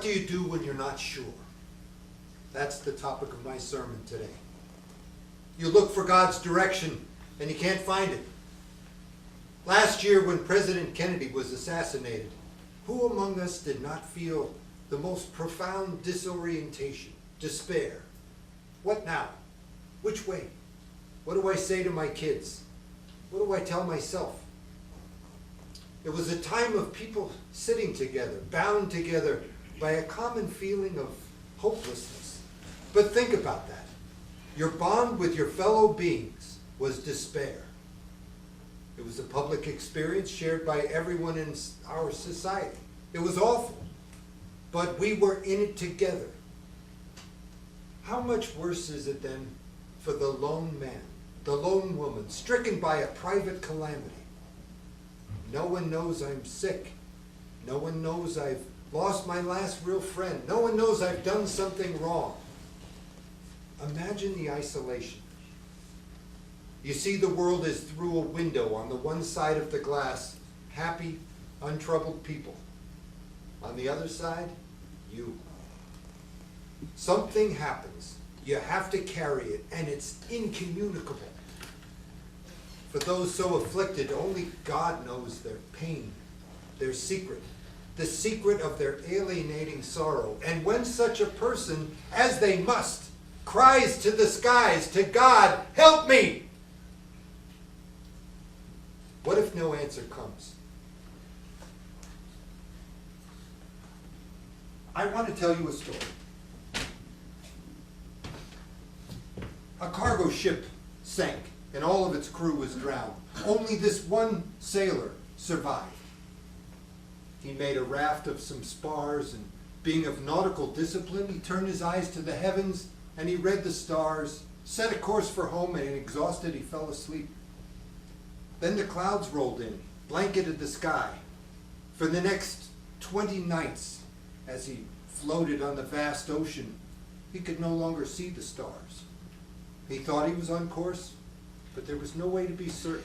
What do you do when you're not sure? That's the topic of my sermon today. You look for God's direction and you can't find it. Last year when President Kennedy was assassinated, who among us did not feel the most profound disorientation, despair? What now? Which way? What do I say to my kids? What do I tell myself? It was a time of people sitting together, bound together by a common feeling of hopelessness. But think about that. Your bond with your fellow beings was despair. It was a public experience shared by everyone in our society. It was awful, but we were in it together. How much worse is it then for the lone man, the lone woman, stricken by a private calamity? No one knows I'm sick. No one knows I've lost my last real friend. No one knows I've done something wrong. Imagine the isolation. You see the world as through a window. On the one side of the glass, happy, untroubled people. On the other side, you. Something happens. You have to carry it, and it's incommunicable. For those so afflicted, only God knows their pain, their secret, the secret of their alienating sorrow. And when such a person, as they must, cries to the skies, to God, "Help me!" What if no answer comes? I want to tell you a story. A cargo ship sank, and all of its crew was drowned. Only this one sailor survived. He made a raft of some spars, and being of nautical discipline, he turned his eyes to the heavens, and he read the stars, set a course for home, and exhausted, he fell asleep. Then the clouds rolled in, blanketed the sky. For the next 20 nights, as he floated on the vast ocean, he could no longer see the stars. He thought he was on course, but there was no way to be certain.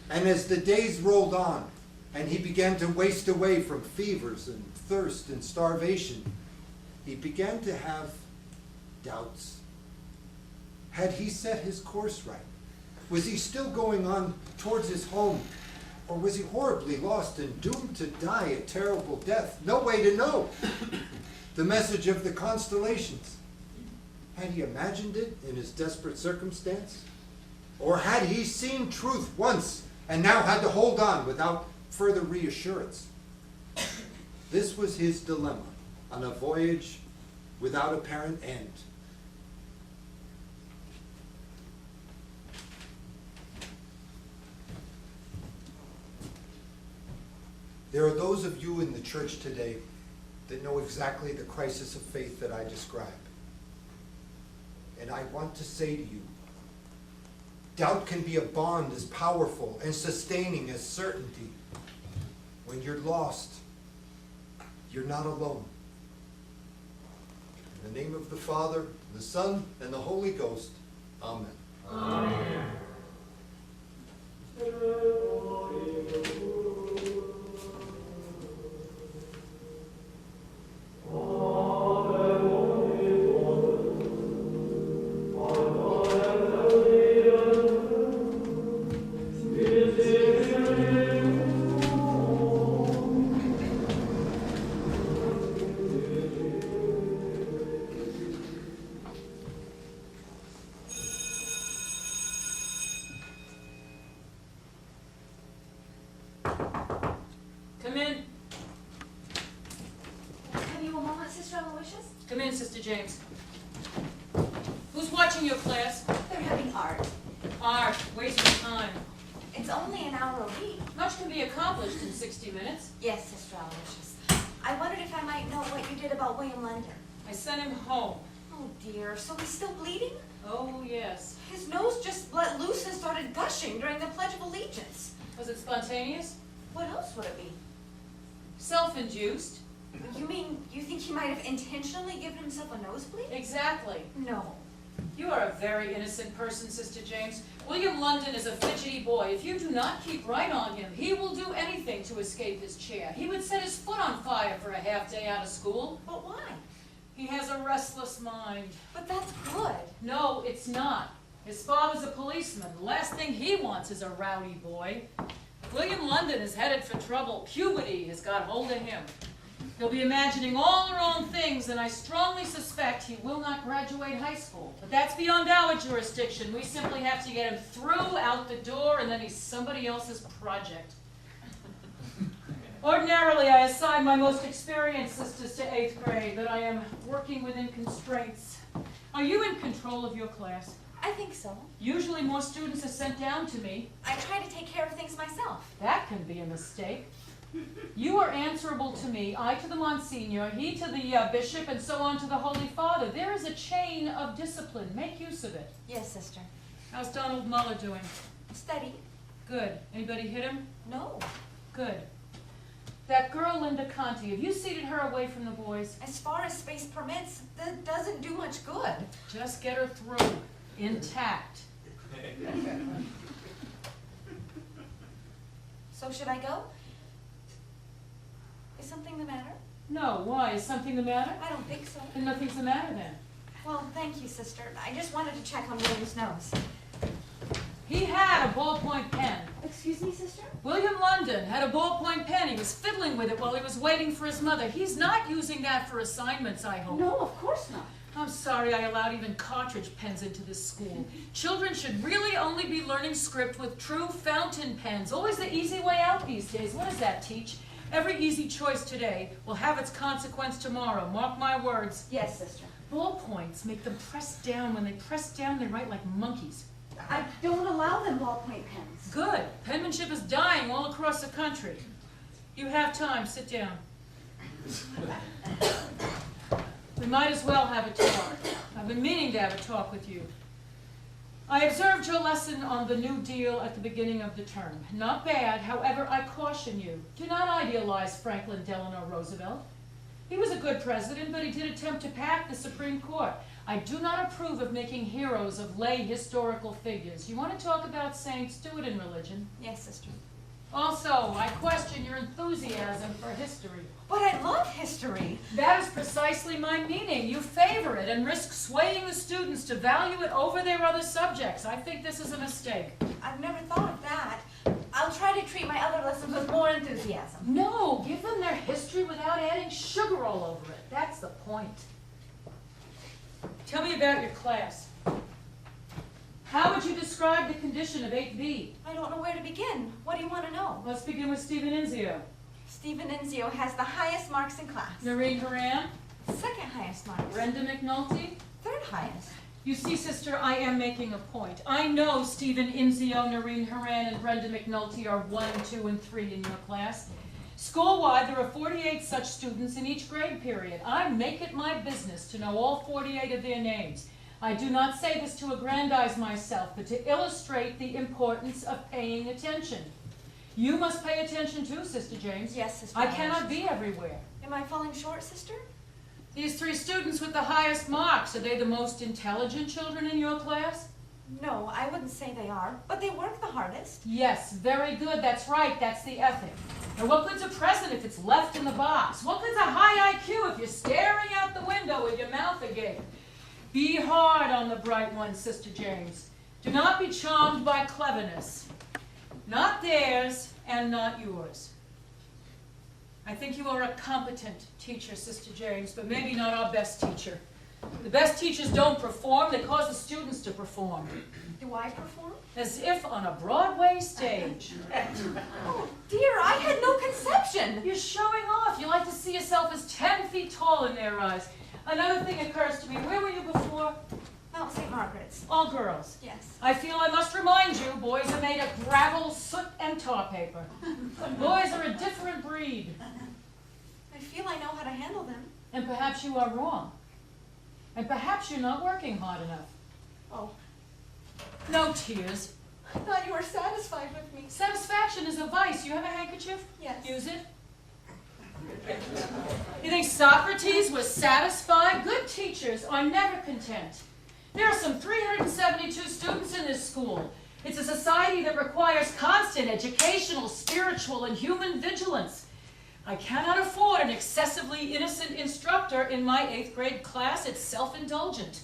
And as the days rolled on, and he began to waste away from fevers and thirst and starvation, he began to have doubts. Had he set his course right? Was he still going on towards his home? Or was he horribly lost and doomed to die a terrible death? No way to know. The message of the constellations. Had he imagined it in his desperate circumstance? Or had he seen truth once and now had to hold on without further reassurance? This was his dilemma on a voyage without apparent end. There are those of you in the church today that know exactly the crisis of faith that I describe. And I want to say to you, doubt can be a bond as powerful and sustaining as certainty. When you're lost, you're not alone. In the name of the Father, the Son, and the Holy Ghost, Amen. Amen. Come in. Have you a moment, Sister Aloysius? Come in, Sister James. Who's watching your class? They're having art. Art, wasting time. It's only an hour a week. Much can be accomplished in 60 minutes. Yes, Sister Aloysius. I wondered if I might know what you did about William Lender. I sent him home. Oh dear, so he's still bleeding? Oh, yes. His nose just let loose and started gushing during the Pledge of Allegiance. Was it spontaneous? What else would it be? Self-induced? You mean you think he might have intentionally given himself a nosebleed? Exactly. No. You are a very innocent person, Sister James. William London is a fidgety boy. If you do not keep right on him, he will do anything to escape his chair. He would set his foot on fire for a half day out of school. But why? He has a restless mind. But that's good. No, it's not. His father's a policeman. The last thing he wants is a rowdy boy. William London is headed for trouble. Puberty has got hold of him. He'll be imagining all the wrong things, and I strongly suspect he will not graduate high school. But that's beyond our jurisdiction. We simply have to get him through, out the door, and then he's somebody else's project. Ordinarily, I assign my most experienced sisters to 8th grade, but I am working within constraints. Are you in control of your class? I think so. Usually more students are sent down to me. I try to take care of things myself. That can be a mistake. You are answerable to me, I to the Monsignor, he to the Bishop, and so on to the Holy Father. There is a chain of discipline. Make use of it. Yes, sister. How's Donald Muller doing? Steady. Good. Anybody hit him? No. Good. That girl, Linda Conti, have you seated her away from the boys? As far as space permits, that doesn't do much good. Just get her through. Intact. So should I go? Is something the matter? No, why? Is something the matter? I don't think so. Then nothing's the matter then. Well, thank you, sister. I just wanted to check on William's nose. He had a ballpoint pen. Excuse me, sister? William London had a ballpoint pen. He was fiddling with it while he was waiting for his mother. He's not using that for assignments, I hope. No, of course not. I'm sorry I allowed even cartridge pens into this school. Children should really only be learning script with true fountain pens. Always the easy way out these days. What does that teach? Every easy choice today will have its consequence tomorrow. Mark my words. Yes, sister. Ballpoints make them press down. When they press down, they write like monkeys. I don't allow them ballpoint pens. Good. Penmanship is dying all across the country. You have time. Sit down. We might as well have a talk. I've been meaning to have a talk with you. I observed your lesson on the New Deal at the beginning of the term. Not bad. However, I caution you, do not idealize Franklin Delano Roosevelt. He was a good president, but he did attempt to pack the Supreme Court. I do not approve of making heroes of lay historical figures. You want to talk about saints? Do it in religion. Yes, sister. Also, I question your enthusiasm for history. But I love history. That is precisely my meaning. You favor it and risk swaying the students to value it over their other subjects. I think this is a mistake. I've never thought of that. I'll try to treat my other lessons with more enthusiasm. No, give them their history without adding sugar all over it. That's the point. Tell me about your class. How would you describe the condition of 8B? I don't know where to begin. What do you want to know? Let's begin with Stephen Inzio. Stephen Inzio has the highest marks in class. Noreen Horan, Second highest marks. Brenda McNulty. Third highest. You see, sister, I am making a point. I know Stephen Inzio, Noreen Horan, and Brenda McNulty are 1, 2, and 3 in your class. School-wide, there are 48 such students in each grade period. I make it my business to know all 48 of their names. I do not say this to aggrandize myself, but to illustrate the importance of paying attention. You must pay attention too, Sister James. Yes, Sister. I cannot be everywhere. Am I falling short, sister? These 3 students with the highest marks, are they the most intelligent children in your class? No, I wouldn't say they are, but they work the hardest. Yes, very good. That's right. That's the ethic. And what good's a present if it's left in the box? What good's a high IQ if you're staring out the window with your mouth agape? Be hard on the bright ones, Sister James. Do not be charmed by cleverness. Not theirs and not yours. I think you are a competent teacher, Sister James, but maybe not our best teacher. The best teachers don't perform, they cause the students to perform. Do I perform? As if on a Broadway stage. Oh, dear, I had no conception. You're showing off. You like to see yourself as 10 feet tall in their eyes. Another thing occurs to me. Where were you before? Mount St. Margaret's. All girls. Yes. I feel I must remind you, boys are made of gravel, soot, and tar paper. Boys are a different breed. I feel I know how to handle them. And perhaps you are wrong. And perhaps you're not working hard enough. Oh, No tears. I thought you were satisfied with me. Satisfaction is a vice. You have a handkerchief? Yes. Use it. You think Socrates was satisfied? Good teachers are never content. There are some 372 students in this school. It's a society that requires constant educational, spiritual, and human vigilance. I cannot afford an excessively innocent instructor in my 8th grade class. It's self-indulgent.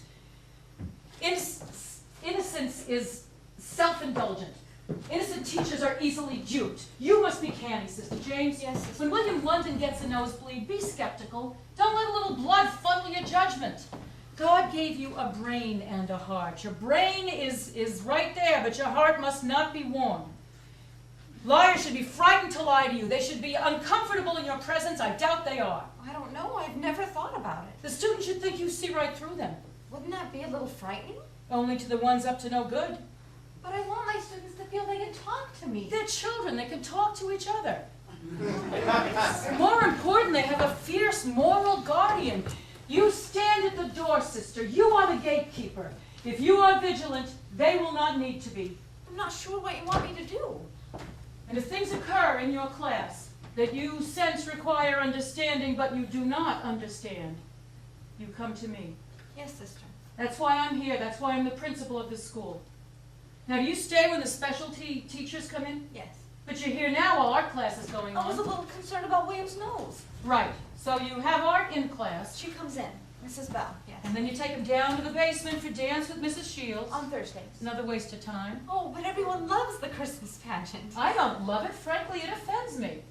Innocence is self-indulgent. Innocent teachers are easily duped. You must be canny, Sister James. Yes, Sister. When William London gets a nosebleed, be skeptical. Don't let a little blood funnel your judgment. God gave you a brain and a heart. Your brain is right there, but your heart must not be warm. Liars should be frightened to lie to you. They should be uncomfortable in your presence. I doubt they are. I don't know. I've never thought about it. The student should think you see right through them. Wouldn't that be a little frightening? Only to the ones up to no good. But I want my students to feel they can talk to me. They're children. They can talk to each other. More important, they have a fierce moral guardian. You stand at the door, sister. You are the gatekeeper. If you are vigilant, they will not need to be. I'm not sure what you want me to do. And if things occur in your class that you sense require understanding, but you do not understand, you come to me. Yes, sister. That's why I'm here. That's why I'm the principal of this school. Now, do you stay when the specialty teachers come in? Yes. But you're here now while art class is going I was a on. little concerned about William's nose. Right. So you have art in class, She comes in. Mrs. Bell, yes. and then you take them down to the basement for dance with Mrs. Shields. On Thursdays. Another waste of time. Oh, but everyone loves the Christmas pageant. I don't love it. Frankly, it offends me.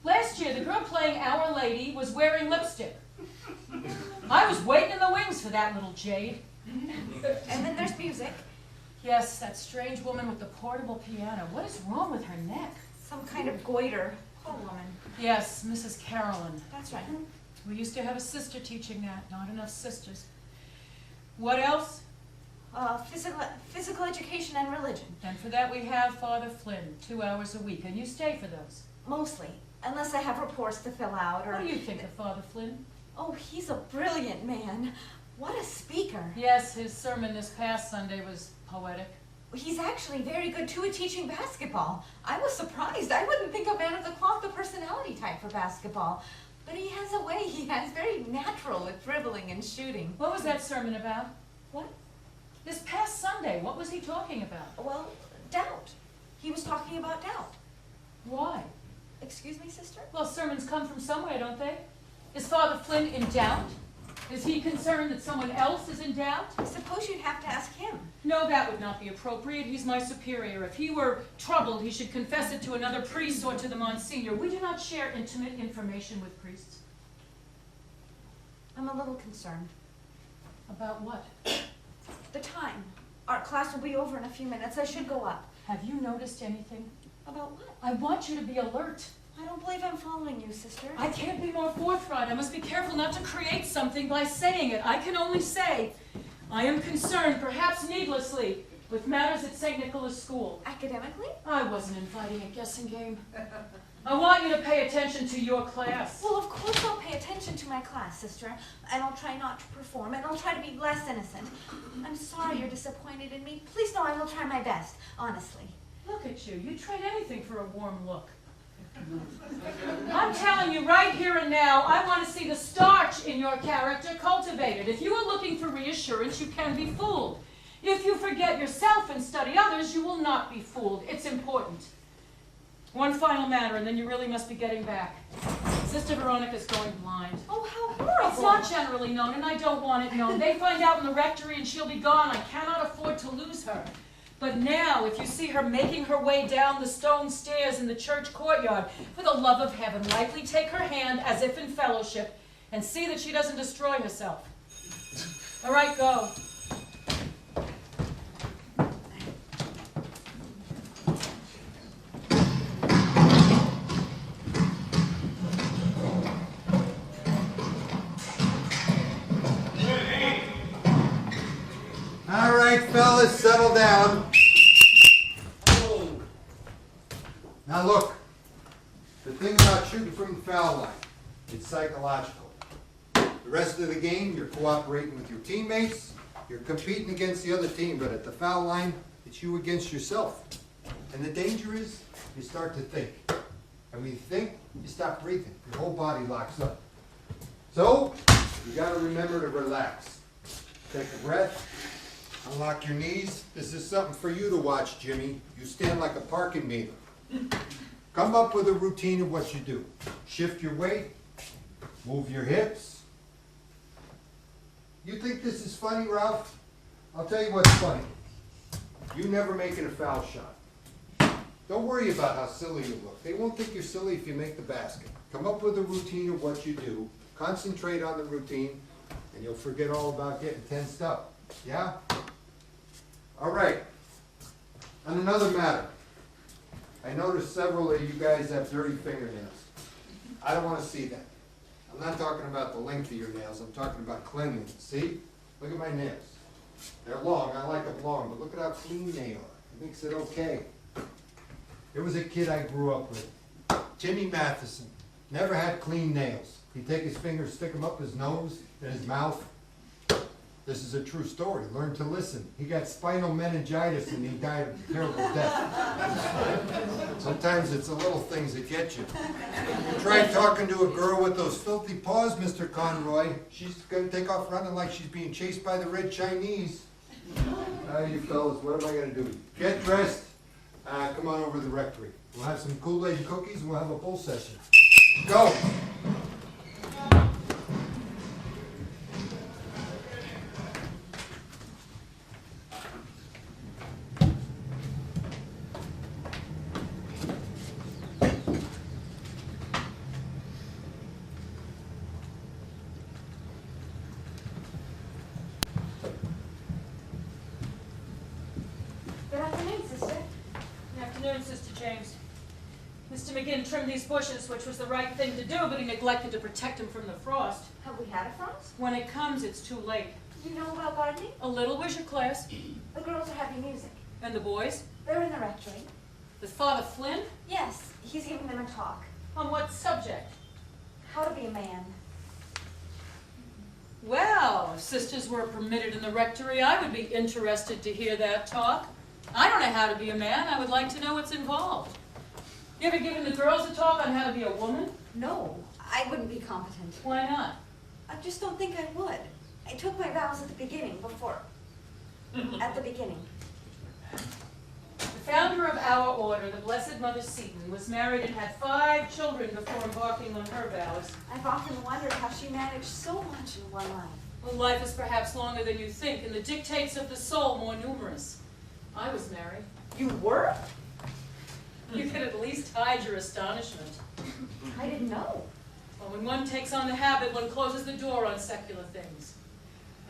Last year, the girl playing Our Lady was wearing lipstick. I was waiting in the wings for that little jade. And then there's music. Yes, that strange woman with the portable piano. What is wrong with her neck? Some kind of goiter. Poor woman. Yes, Mrs. Carolyn. That's right. We used to have a sister teaching that. Not enough sisters. What else? Physical education and religion. And for that we have Father Flynn, 2 hours a week. And you stay for those. Mostly. Unless I have reports to fill out or... What do you think of Father Flynn? Oh, he's a brilliant man. What a speaker. Yes, his sermon this past Sunday was poetic. He's actually very good too at teaching basketball. I was surprised. I wouldn't think a man of the cloth the personality type for basketball. But he has a way. He has very natural with dribbling and shooting. What was that sermon about? What? This past Sunday, what was he talking about? Well, doubt. He was talking about doubt. Why? Excuse me, sister? Well, sermons come from somewhere, don't they? Is Father Flynn in doubt? Is he concerned that someone else is in doubt? I suppose you'd have to ask him. No, that would not be appropriate. He's my superior. If he were troubled, he should confess it to another priest or to the Monsignor. We do not share intimate information with priests. I'm a little concerned. About what? The time. Art class will be over in a few minutes. I should go up. Have you noticed anything? About what? I want you to be alert. I don't believe I'm following you, sister. I can't be more forthright. I must be careful not to create something by saying it. I can only say, I am concerned, perhaps needlessly, with matters at St. Nicholas School. Academically? I wasn't inviting a guessing game. I want you to pay attention to your class. Well, of course I'll pay attention to my class, sister. And I'll try not to perform, and I'll try to be less innocent. I'm sorry you're disappointed in me. Please know I will try my best, honestly. Look at you. You'd trade anything for a warm look. I'm telling you right here and now, I want to see the starch in your character cultivated. If you are looking for reassurance, you can be fooled. If you forget yourself and study others, you will not be fooled. It's important. One final matter, and then you really must be getting back. Sister Veronica's going blind. Oh, how horrible. It's not generally known, and I don't want it known. They find out in the rectory and she'll be gone. I cannot afford to lose her. But now, if you see her making her way down the stone stairs in the church courtyard, for the love of heaven, lightly take her hand as if in fellowship and see that she doesn't destroy herself. All right, go. All right, fellas, settle down. Now look, the thing about shooting from the foul line, it's psychological. The rest of the game, you're cooperating with your teammates, you're competing against the other team, but at the foul line, it's you against yourself. And the danger is, you start to think. And when you think, you stop breathing. Your whole body locks up. So, you gotta remember to relax. Take a breath, Unlock your knees. This is something for you to watch, Jimmy. You stand like a parking meter. Come up with a routine of what you do. Shift your weight, move your hips. You think this is funny, Ralph? I'll tell you what's funny. You never making a foul shot. Don't worry about how silly you look. They won't think you're silly if you make the basket. Come up with a routine of what you do. Concentrate on the routine, and you'll forget all about getting tensed up. Yeah? All right. On another matter, I noticed several of you guys have dirty fingernails. I don't want to see that. I'm not talking about the length of your nails. I'm talking about cleanliness. See? Look at my nails. They're long. I like them long, but look at how clean they are. It makes it okay. There was a kid I grew up with, Timmy Matheson. Never had clean nails. He'd take his fingers, stick them up his nose and his mouth. This is a true story. Learn to listen. He got spinal meningitis and he died a terrible death. Sometimes it's the little things that get you. Try talking to a girl with those filthy paws, Mr. Conroy. She's going to take off running like she's being chased by the red Chinese. You fellas, what am I going to do? Get dressed. Come on over to the rectory. We'll have some Kool-Aid and cookies and we'll have a bull session. Go! Good afternoon, sister. Good afternoon, Sister James. Mr. McGinn trimmed these bushes, which was the right thing to do, but he neglected to protect them from the frost. Have we had a frost? When it comes, it's too late. Do you know about gardening? A little was your class. The girls are having music. And the boys? They're in the rectory. With Father Flynn? Yes, he's giving them a talk. On what subject? How to be a man. Well, if sisters were permitted in the rectory, I would be interested to hear that talk. I don't know how to be a man. I would like to know what's involved. You ever given the girls a talk on how to be a woman? No, I wouldn't be competent. Why not? I just don't think I would. I took my vows at the beginning, at the beginning. The founder of our order, the Blessed Mother Seton, was married and had 5 children before embarking on her vows. I've often wondered how she managed so much in one life. Well, life is perhaps longer than you think, and the dictates of the soul more numerous. I was married. You were? You could at least hide your astonishment. I didn't know. Well, when one takes on the habit, one closes the door on secular things.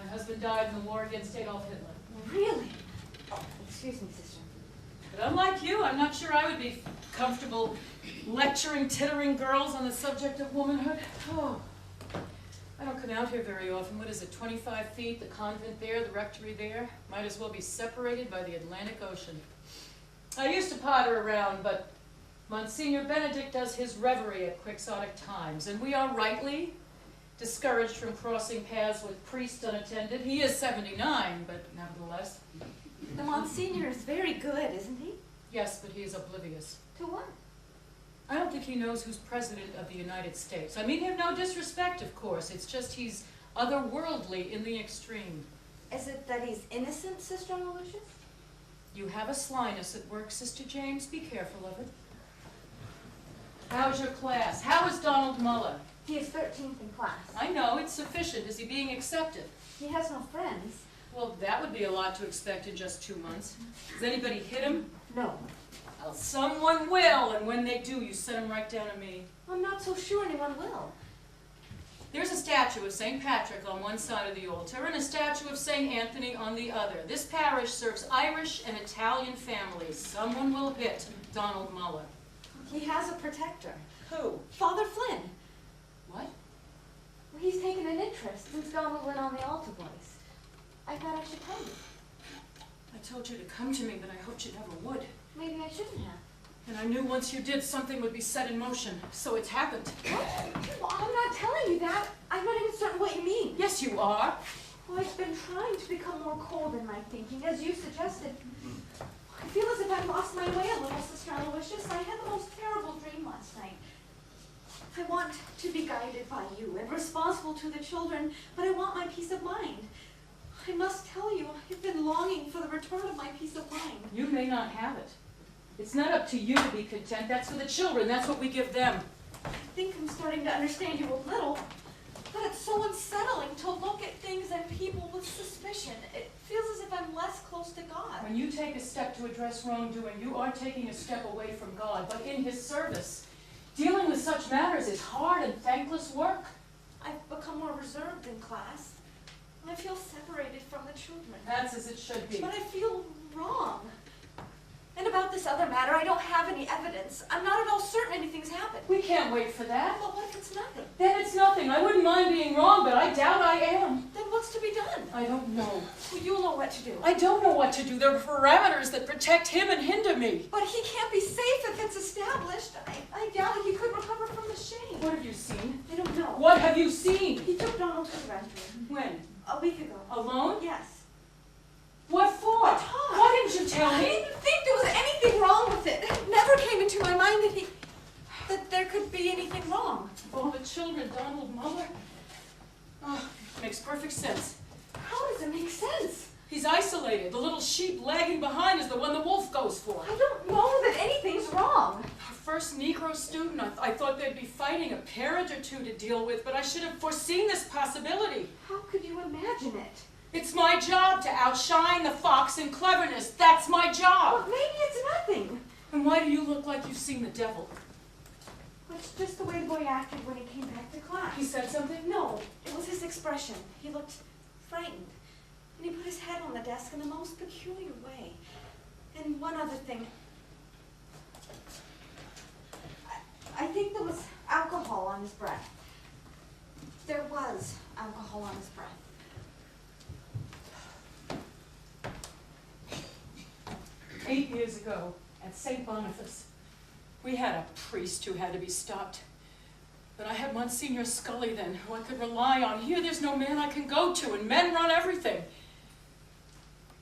My husband died in the war against Adolf Hitler. Really? Oh, excuse me, sister. But unlike you, I'm not sure I would be comfortable lecturing tittering girls on the subject of womanhood. Oh, I don't come out here very often. What is it, 25 feet, the convent there, the rectory there? Might as well be separated by the Atlantic Ocean. I used to potter around, but Monsignor Benedict does his reverie at quixotic times, and we are rightly discouraged from crossing paths with priests unattended. He is 79, but nevertheless. The Monsignor is very good, isn't he? Yes, but he is oblivious. To what? I don't think he knows who's president of the United States. I mean him no disrespect, of course. It's just he's otherworldly in the extreme. Is it that he's innocent, Sister Lucius? You have a slyness at work, Sister James. Be careful of it. How's your class? How is Donald Muller? He is 13th in class. I know, it's sufficient. Is he being accepted? He has no friends. Well, that would be a lot to expect in just 2 months. Has anybody hit him? No. Well, someone will, and when they do, you send him right down to me. I'm not so sure anyone will. There's a statue of St. Patrick on one side of the altar and a statue of St. Anthony on the other. This parish serves Irish and Italian families. Someone will hit Donald Muller. He has a protector. Who? Father Flynn. What? Well, he's taken an interest since Donald went on the altar boys. I thought I should tell you. I told you to come to me, but I hoped you never would. Maybe I shouldn't have. And I knew once you did, something would be set in motion. So it's happened. What? Well, I'm not telling you that. I'm not even certain what you mean. Yes, you are. Well, I've been trying to become more cold in my thinking, as you suggested. I feel as if I've lost my way a little, Sister Aloysius. I had the most terrible dream last night. I want to be guided by you and responsible to the children, but I want my peace of mind. I must tell you, I've been longing for the return of my peace of mind. You may not have it. It's not up to you to be content. That's for the children. That's what we give them. I think I'm starting to understand you a little, but it's so unsettling to look at things and people with suspicion. It feels as if I'm less close to God. When you take a step to address wrongdoing, you are taking a step away from God, but in His service. Dealing with such matters is hard and thankless work. I've become more reserved in class. I feel separated from the children. That's as it should be. But I feel wrong. And about this other matter, I don't have any evidence. I'm not at all certain anything's happened. We can't wait for that. But what if it's nothing? Then it's nothing. I wouldn't mind being wrong, but I doubt I am. Then what's to be done? I don't know. Well, you'll know what to do. I don't know what to do. There are parameters that protect him and hinder me. But he can't be safe if it's established. I doubt he could recover from the shame. What have you seen? I don't know. What have you seen? He took Donald to the restroom. When? A week ago. Alone? Yes. What for? A talk. Why didn't you tell I me? didn't think there was anything wrong with it. It never came into my mind that there could be anything wrong. Oh, the children, Donald, Mother. Oh, makes perfect sense. How does it make sense? He's isolated. The little sheep lagging behind is the one the wolf goes for. I don't know that anything's wrong. Our first Negro student, I thought they'd be fighting a parent or two to deal with, but I should have foreseen this possibility. How could you imagine it? It's my job to outshine the fox in cleverness. That's my job. Well, maybe it's nothing. And why do you look like you've seen the devil? It's just the way the boy acted when he came back to class. He said something? No, it was his expression. He looked frightened. And he put his head on the desk in the most peculiar way. And one other thing. I think there was alcohol on his breath. There was alcohol on his breath. 8 years ago, at St. Boniface, we had a priest who had to be stopped. But I had Monsignor Scully then, who I could rely on. Here, there's no man I can go to, and men run everything.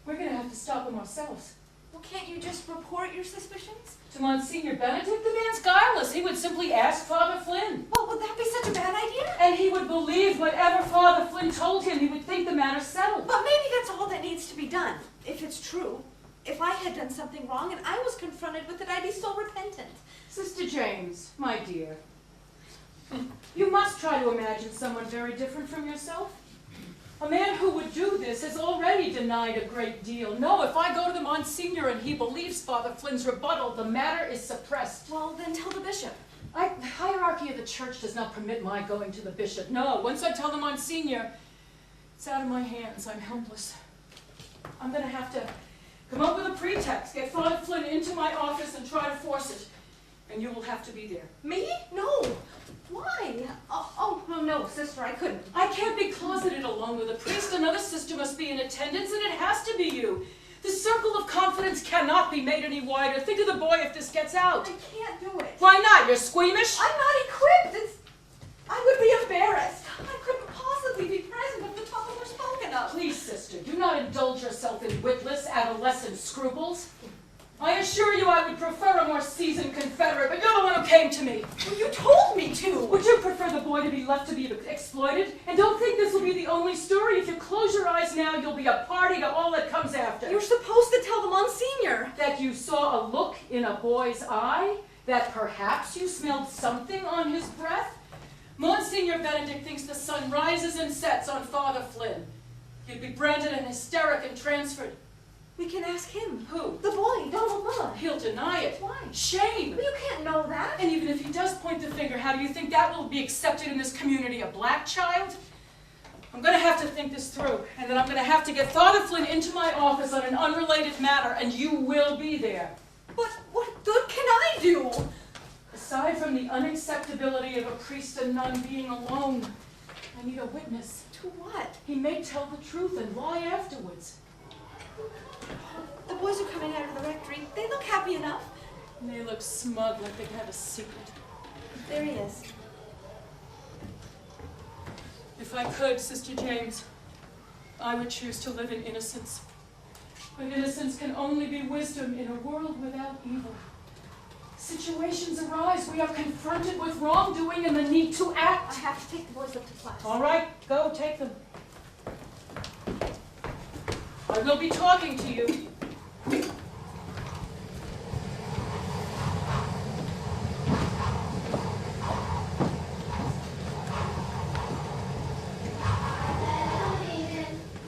We're going to have to stop him ourselves. Well, can't you just report your suspicions? To Monsignor Benedict, the man's guileless. He would simply ask Father Flynn. Well, would that be such a bad idea? And he would believe whatever Father Flynn told him. He would think the matter settled. But maybe that's all that needs to be done, if it's true. If I had done something wrong and I was confronted with it, I'd be so repentant. Sister James, my dear, you must try to imagine someone very different from yourself. A man who would do this has already denied a great deal. No, if I go to the Monsignor and he believes Father Flynn's rebuttal, the matter is suppressed. Well, then tell the bishop. The hierarchy of the church does not permit my going to the bishop. No, once I tell the Monsignor, it's out of my hands. I'm helpless. I'm going to have to come up with a pretext, get Father Flynn into my office and try to force it. And you will have to be there. Me? No. Why? No, sister, I couldn't. I can't be closeted alone with a priest. Another sister must be in attendance, and it has to be you. The circle of confidence cannot be made any wider. Think of the boy if this gets out. I can't do it. Why not? You're squeamish? I'm not equipped. I would be embarrassed. I couldn't possibly be present if the topic were spoken of. Please, sister, do not indulge yourself in witless, adolescent scruples. I assure you I would prefer a more seasoned confederate, but you're the one who came to me. Well, you told me to. Would you prefer the boy to be left to be exploited? And don't think this will be the only story. If you close your eyes now, you'll be a party to all that comes after. You're supposed to tell the Monsignor. That you saw a look in a boy's eye? That perhaps you smelled something on his breath? Monsignor Benedict thinks the sun rises and sets on Father Flynn. He'd be branded an hysteric and transferred. We can ask him. Who? The boy, Donald Miller. He'll deny it. Why? Shame. But you can't know that. And even if he does point the finger, how do you think that will be accepted in this community? A black child? I'm going to have to think this through, and then I'm going to have to get Father Flynn into my office on an unrelated matter, and you will be there. But what good can I do? Aside from the unacceptability of a priest and nun being alone, I need a witness. To what? He may tell the truth and lie afterwards. The boys are coming out of the rectory. They look happy enough. And they look smug, like they have a secret. There he is. If I could, Sister James, I would choose to live in innocence. But innocence can only be wisdom in a world without evil. Situations arise. We are confronted with wrongdoing and the need to act. I have to take the boys up to class. All right, go, take them. Father. We'll be talking to you. Allegiance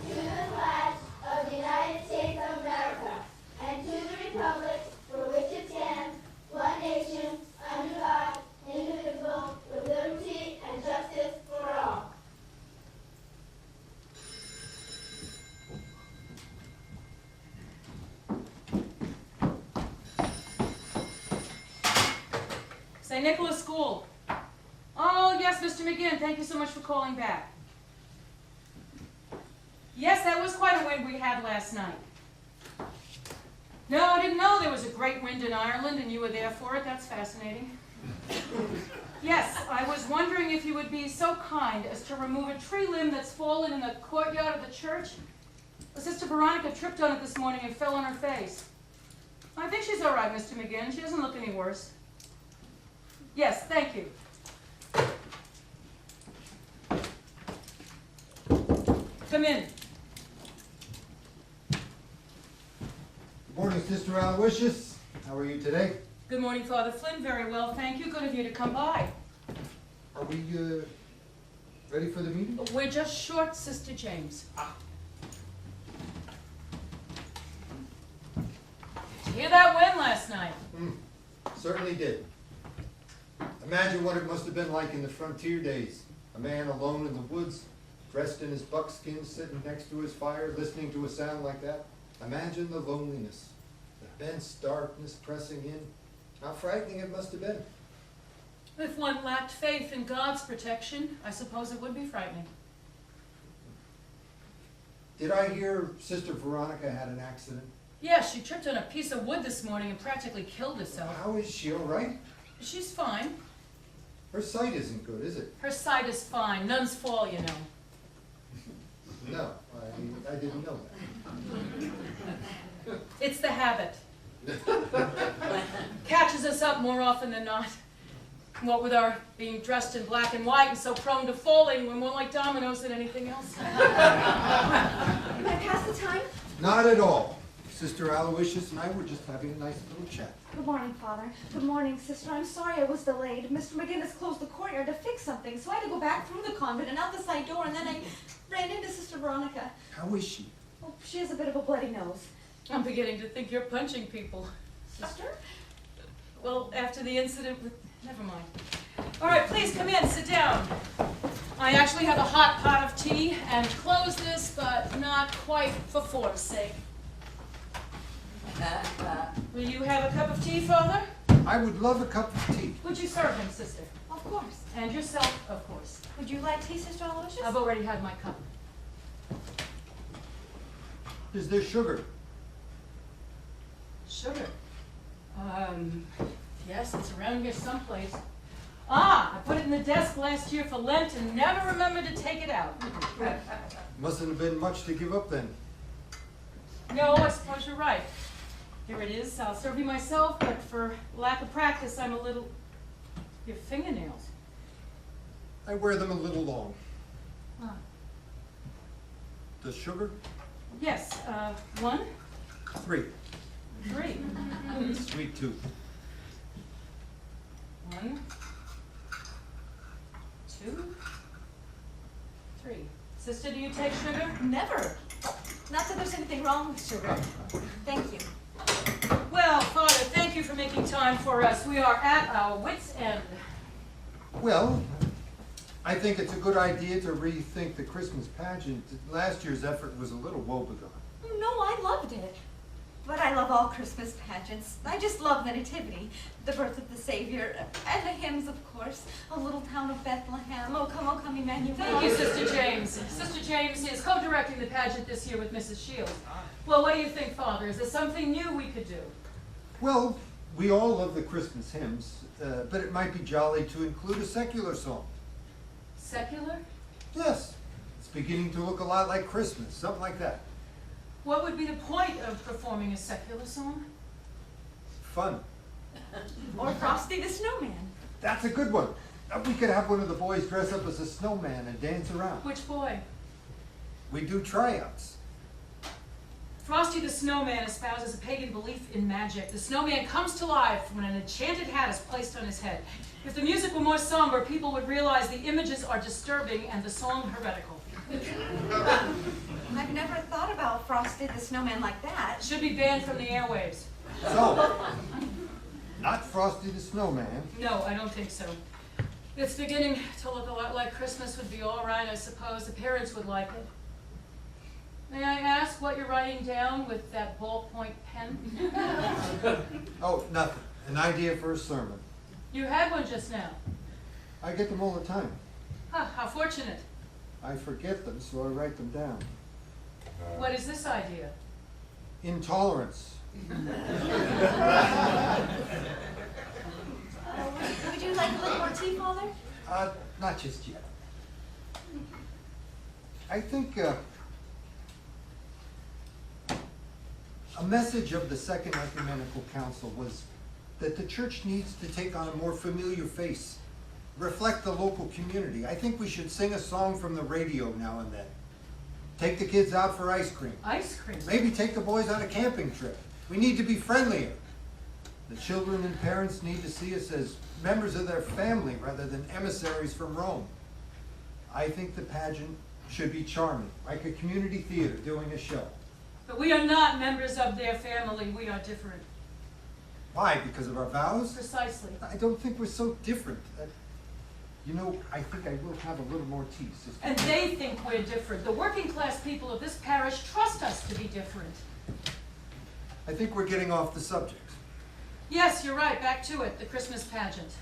to the flag of the United States of America and to the republic for which it stands, one nation, under God, indivisible, with liberty and justice for all. St. Nicholas School. Oh, yes, Mr. McGinn, thank you so much for calling back. Yes, that was quite a wind we had last night. No, I didn't know there was a great wind in Ireland and you were there for it. That's fascinating. Yes, I was wondering if you would be so kind as to remove a tree limb that's fallen in the courtyard of the church. Sister Veronica tripped on it this morning and fell on her face. I think she's all right, Mr. McGinn. She doesn't look any worse. Yes, thank you. Come in. Good morning, Sister Aloysius. How are you today? Good morning, Father Flynn. Very well, thank you. Good of you to come by. Are we ready for the meeting? We're just short, Sister James. Did you hear that wind last night? Certainly did. Imagine what it must have been like in the frontier days. A man alone in the woods, dressed in his buckskin, sitting next to his fire, listening to a sound like that. Imagine the loneliness, the dense darkness pressing in. How frightening it must have been. If one lacked faith in God's protection, I suppose it would be frightening. Did I hear Sister Veronica had an accident? Yes, she tripped on a piece of wood this morning and practically killed herself. How is she, all right? She's fine. Her sight isn't good, is it? Her sight is fine. Nuns fall, you know. No, I didn't know that. It's the habit. Catches us up more often than not. What with our being dressed in black and white and so prone to falling, we're more like dominoes than anything else. Can I pass the time? Not at all. Sister Aloysius and I were just having a nice little chat. Good morning, Father. Good morning, Sister. I'm sorry I was delayed. Mr. McGinnis closed the courtyard to fix something, so I had to go back through the convent and out the side door, and then I ran into Sister Veronica. How is she? Oh, she has a bit of a bloody nose. I'm beginning to think you're punching people. Sister? Well, after the incident with... Never mind. All right, please come in, sit down. I actually have a hot pot of tea and close this, but not quite for form's sake. Will you have a cup of tea, Father? I would love a cup of tea. Would you serve him, sister? Of course. And yourself, of course. Would you like tea, Sister Aloysius? I've already had my cup. Is there sugar? Sugar? Yes, it's around here someplace. Ah, I put it in the desk last year for Lent and never remembered to take it out. Mustn't have been much to give up then. No, I suppose you're right. Here it is. I'll serve you myself, but for lack of practice, I'm a little... Your fingernails. I wear them a little long. Ah. The sugar? Yes, 1, 3. 3. Sweet tooth. 1, 2, 3. Sister, do you take sugar? Never. Not that there's anything wrong with sugar. Thank you. Well, Father, thank you for making time for us. We are at our wits' end. Well, I think it's a good idea to rethink the Christmas pageant. Last year's effort was a little woebegone. No, I loved it. But I love all Christmas pageants. I just love the Nativity, the birth of the Savior, and the hymns, of course. A little town of Bethlehem, O come, Emmanuel. Thank you, Sister James. Sister James is co-directing the pageant this year with Mrs. Shields. Well, what do you think, Father? Is there something new we could do? Well, we all love the Christmas hymns, but it might be jolly to include a secular song. Secular? Yes, it's beginning to look a lot like Christmas, something like that. What would be the point of performing a secular song? Fun. Or Frosty the Snowman. That's a good one. We could have one of the boys dress up as a snowman and dance around. Which boy? We do tryouts. Frosty the Snowman espouses a pagan belief in magic. The snowman comes to life when an enchanted hat is placed on his head. If the music were more somber, people would realize the images are disturbing and the song heretical. I've never thought about Frosty the Snowman like that. It should be banned from the airwaves. So, not Frosty the Snowman. No, I don't think so. It's beginning to look a lot like Christmas would be all right, I suppose. The parents would like it. May I ask what you're writing down with that ballpoint pen? Oh, nothing. An idea for a sermon. You had one just now. I get them all the time. How fortunate. I forget them, so I write them down. What is this idea? Intolerance. Would you like a little more tea, Father? Not just yet. I think a message of the Second Ecumenical Council was that the church needs to take on a more familiar face, reflect the local community. I think we should sing a song from the radio now and then. Take the kids out for ice cream. Ice cream. Maybe take the boys on a camping trip. We need to be friendlier. The children and parents need to see us as members of their family rather than emissaries from Rome. I think the pageant should be charming, like a community theater doing a show. But we are not members of their family. We are different. Why? Because of our vows? Precisely. I don't think we're so different. You know, I think I will have a little more tea, sister. And they think we're different. The working class people of this parish trust us to be different. I think we're getting off the subject. Yes, you're right. Back to it, the Christmas pageant.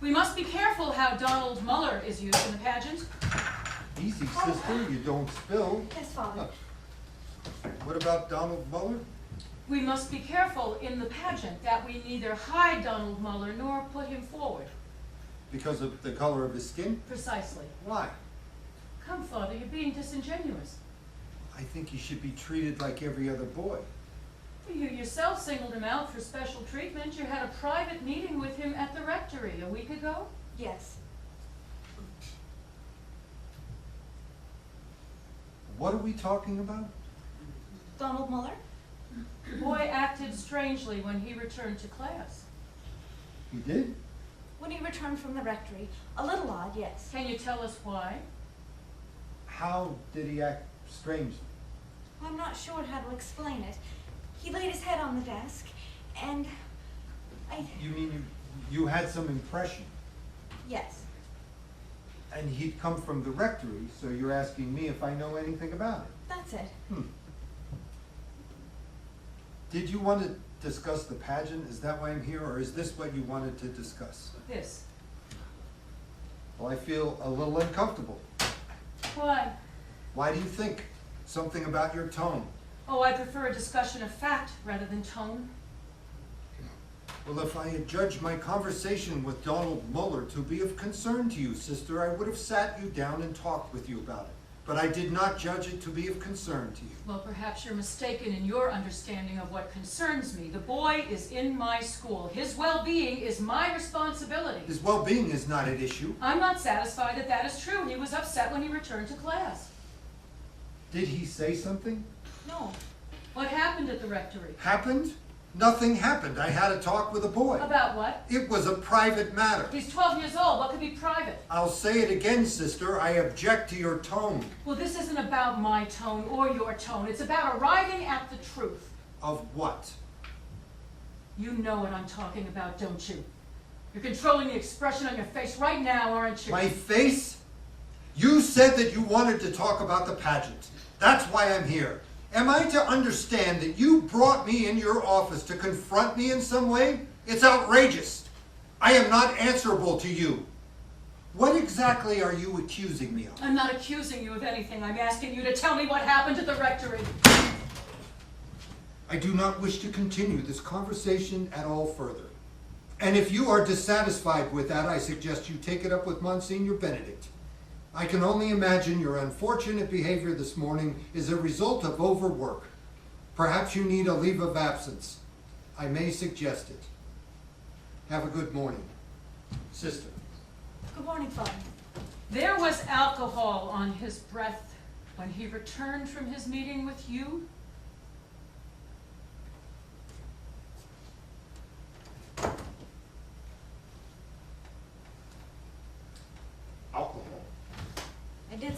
We must be careful how Donald Muller is used in the pageant. Easy, sister, you don't spill. Yes, Father. What about Donald Muller? We must be careful in the pageant that we neither hide Donald Muller nor put him forward. Because of the color of his skin? Precisely. Why? Come, Father, you're being disingenuous. I think he should be treated like every other boy. You yourself singled him out for special treatment. You had a private meeting with him at the rectory a week ago. Yes. What are we talking about? Donald Muller? The boy acted strangely when he returned to class. He did? When he returned from the rectory. A little odd, yes. Can you tell us why? How did he act strangely? I'm not sure how to explain it. He laid his head on the desk, and You mean you had some impression? yes. And he'd come from the rectory, so you're asking me if I know anything about it. That's it. Did you want to discuss the pageant? Is that why I'm here, or is this what you wanted to discuss? This. Well, I feel a little uncomfortable. Why? Why do you think? Something about your tone. Oh, I prefer a discussion of fact rather than tone. Well, if I had judged my conversation with Donald Muller to be of concern to you, sister, I would have sat you down and talked with you about it. But I did not judge it to be of concern to you. Well, perhaps you're mistaken in your understanding of what concerns me. The boy is in my school. His well-being is my responsibility. His well-being is not at issue. I'm not satisfied that that is true. He was upset when he returned to class. Did he say something? No. What happened at the rectory? Happened? Nothing happened. I had a talk with a boy. About what? It was a private matter. He's 12 years old. What could be private? I'll say it again, sister. I object to your tone. Well, this isn't about my tone or your tone. It's about arriving at the truth. Of what? You know what I'm talking about, don't you? You're controlling the expression on your face right now, aren't you? My face? You said that you wanted to talk about the pageant. That's why I'm here. Am I to understand that you brought me in your office to confront me in some way? It's outrageous. I am not answerable to you. What exactly are you accusing me of? I'm not accusing you of anything. I'm asking you to tell me what happened at the rectory. I do not wish to continue this conversation at all further. And if you are dissatisfied with that, I suggest you take it up with Monsignor Benedict. I can only imagine your unfortunate behavior this morning is a result of overwork. Perhaps you need a leave of absence. I may suggest it. Have a good morning. Sister. Good morning, Father. There was alcohol on his breath when he returned from his meeting with you.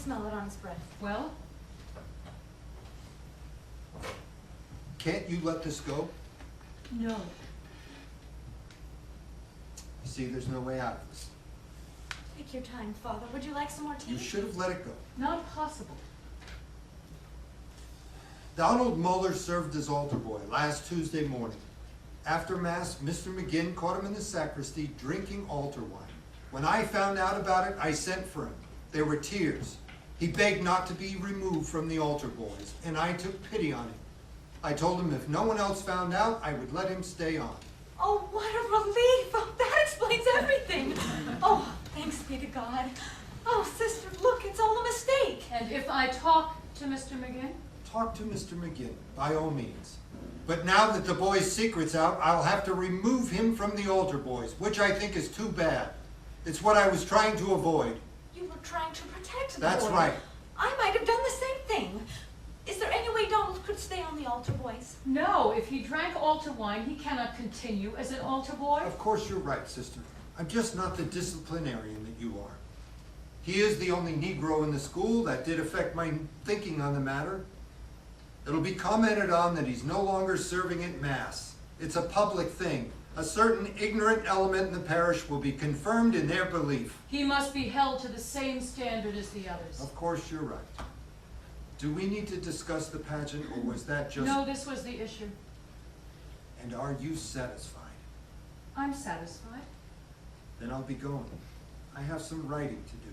smell it on his breath. Well, Can't you let this go? no. You see, there's no way out of this. Take your time, Father. Would you like some more tea? You should have let it go. Not possible. Donald Muller served as altar boy last Tuesday morning. After Mass, Mr. McGinn caught him in the sacristy drinking altar wine. When I found out about it, I sent for him. There were tears. He begged not to be removed from the altar boys, and I took pity on him. I told him if no one else found out, I would let him stay on. Oh, what a relief! Oh, that explains everything. Oh, thanks be to God. Oh, sister, look, it's all a mistake. And if I talk to Mr. McGinn? Talk to Mr. McGinn, by all means. But now that the boy's secret's out, I'll have to remove him from the altar boys, which I think is too bad. It's what I was trying to avoid. You were trying to protect the That's boy. right. I might have done the same thing. Is there any way Donald could stay on the altar boys? No, if he drank altar wine, he cannot continue as an altar boy. Of course you're right, sister. I'm just not the disciplinarian that you are. He is the only Negro in the school. That did affect my thinking on the matter. It'll be commented on that he's no longer serving at Mass. It's a public thing. A certain ignorant element in the parish will be confirmed in their belief. He must be held to the same standard as the others. Of course you're right. Do we need to discuss the pageant, or was that just... No, this was the issue. And are you satisfied? I'm satisfied. Then I'll be going. I have some writing to do.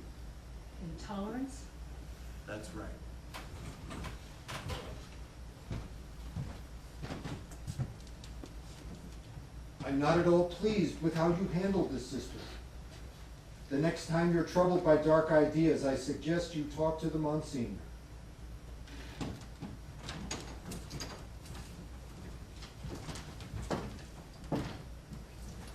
Intolerance? That's right. I'm not at all pleased with how you handled this, sister. The next time you're troubled by dark ideas, I suggest you talk to the Monsignor.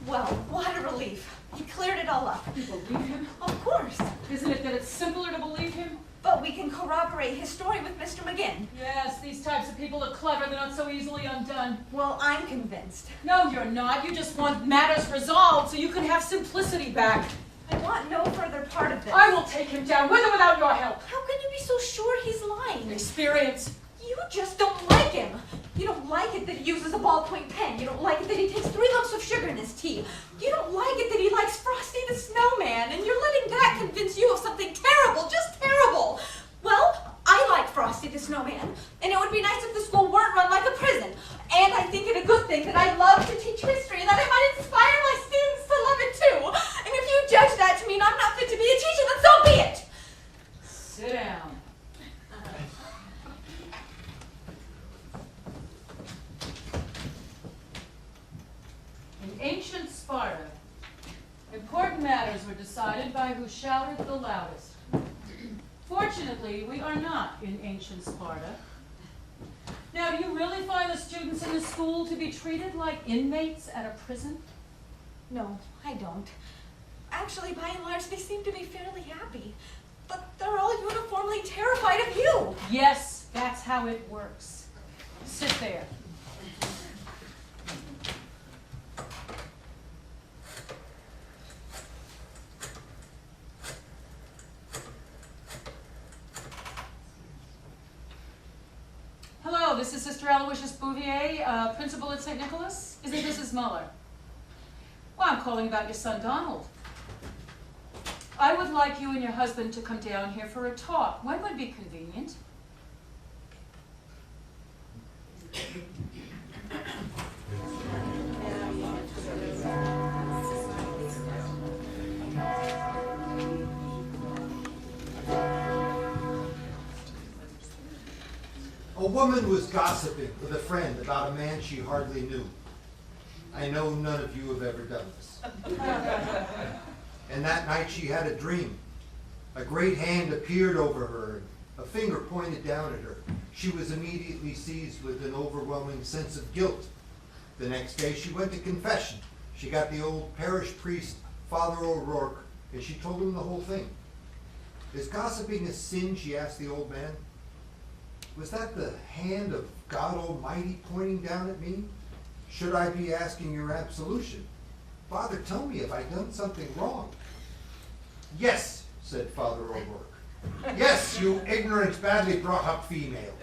Well, what a relief. He cleared it all up. You believe him? Of course. Isn't it that it's simpler to believe him? But we can corroborate his story with Mr. McGinn. Yes, these types of people are clever. They're not so easily undone. Well, I'm convinced. No, you're not. You just want matters resolved so you can have simplicity back. I want no further part of this. I will take him down, with or without your help. How can you be so sure he's lying? Experience. You just don't like him. You don't like it that he uses a ballpoint pen. You don't like it that he takes 3 lumps of sugar in his tea. You don't like it that he likes Frosty the Snowman, and you're letting that convince you of something terrible, just terrible. Well, I like Frosty the Snowman, and it would be nice if the school weren't run like a prison. And I think it a good thing that I love to teach history and that I might inspire my students to love it too. And if you judge that to mean I'm not fit to be a teacher, then so be it. Sit down. In ancient Sparta, important matters were decided by who shouted the loudest. Fortunately, we are not in ancient Sparta. Now, do you really find the students in the school to be treated like inmates at a prison? No, I don't. Actually, by and large, they seem to be fairly happy. But they're all uniformly terrified of you. Yes, that's how it works. Sit there. Hello, this is Sister Aloysius Bouvier, principal at St. Nicholas. Isn't Mrs. Muller? Well, I'm calling about your son, Donald. I would like you and your husband to come down here for a talk. When would be convenient? A woman was gossiping with a friend about a man she hardly knew. I know none of you have ever done this. And that night she had a dream. A great hand appeared over her, and a finger pointed down at her. She was immediately seized with an overwhelming sense of guilt. The next day she went to confession. She got the old parish priest, Father O'Rourke, and she told him the whole thing. Is gossiping a sin? She asked the old man. Was that the hand of God Almighty pointing down at me? Should I be asking your absolution? Father, tell me if I've done something wrong. Yes, said Father O'Rourke. Yes, you ignorant, badly brought up female.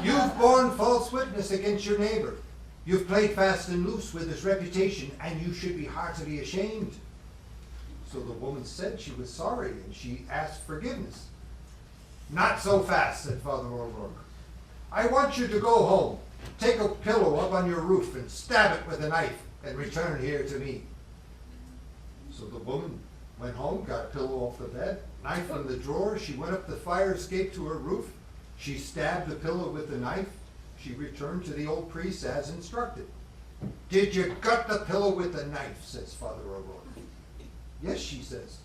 You've borne false witness against your neighbor. You've played fast and loose with his reputation, and you should be heartily ashamed. So the woman said she was sorry, and she asked forgiveness. Not so fast, said Father O'Rourke. I want you to go home, take a pillow up on your roof, and stab it with a knife, and return here to me. So the woman went home, got a pillow off the bed, knife from the drawer. She went up the fire escape to her roof. She stabbed the pillow with the knife. She returned to the old priest as instructed. Did you gut the pillow with the knife, says Father O'Rourke. Yes, she says.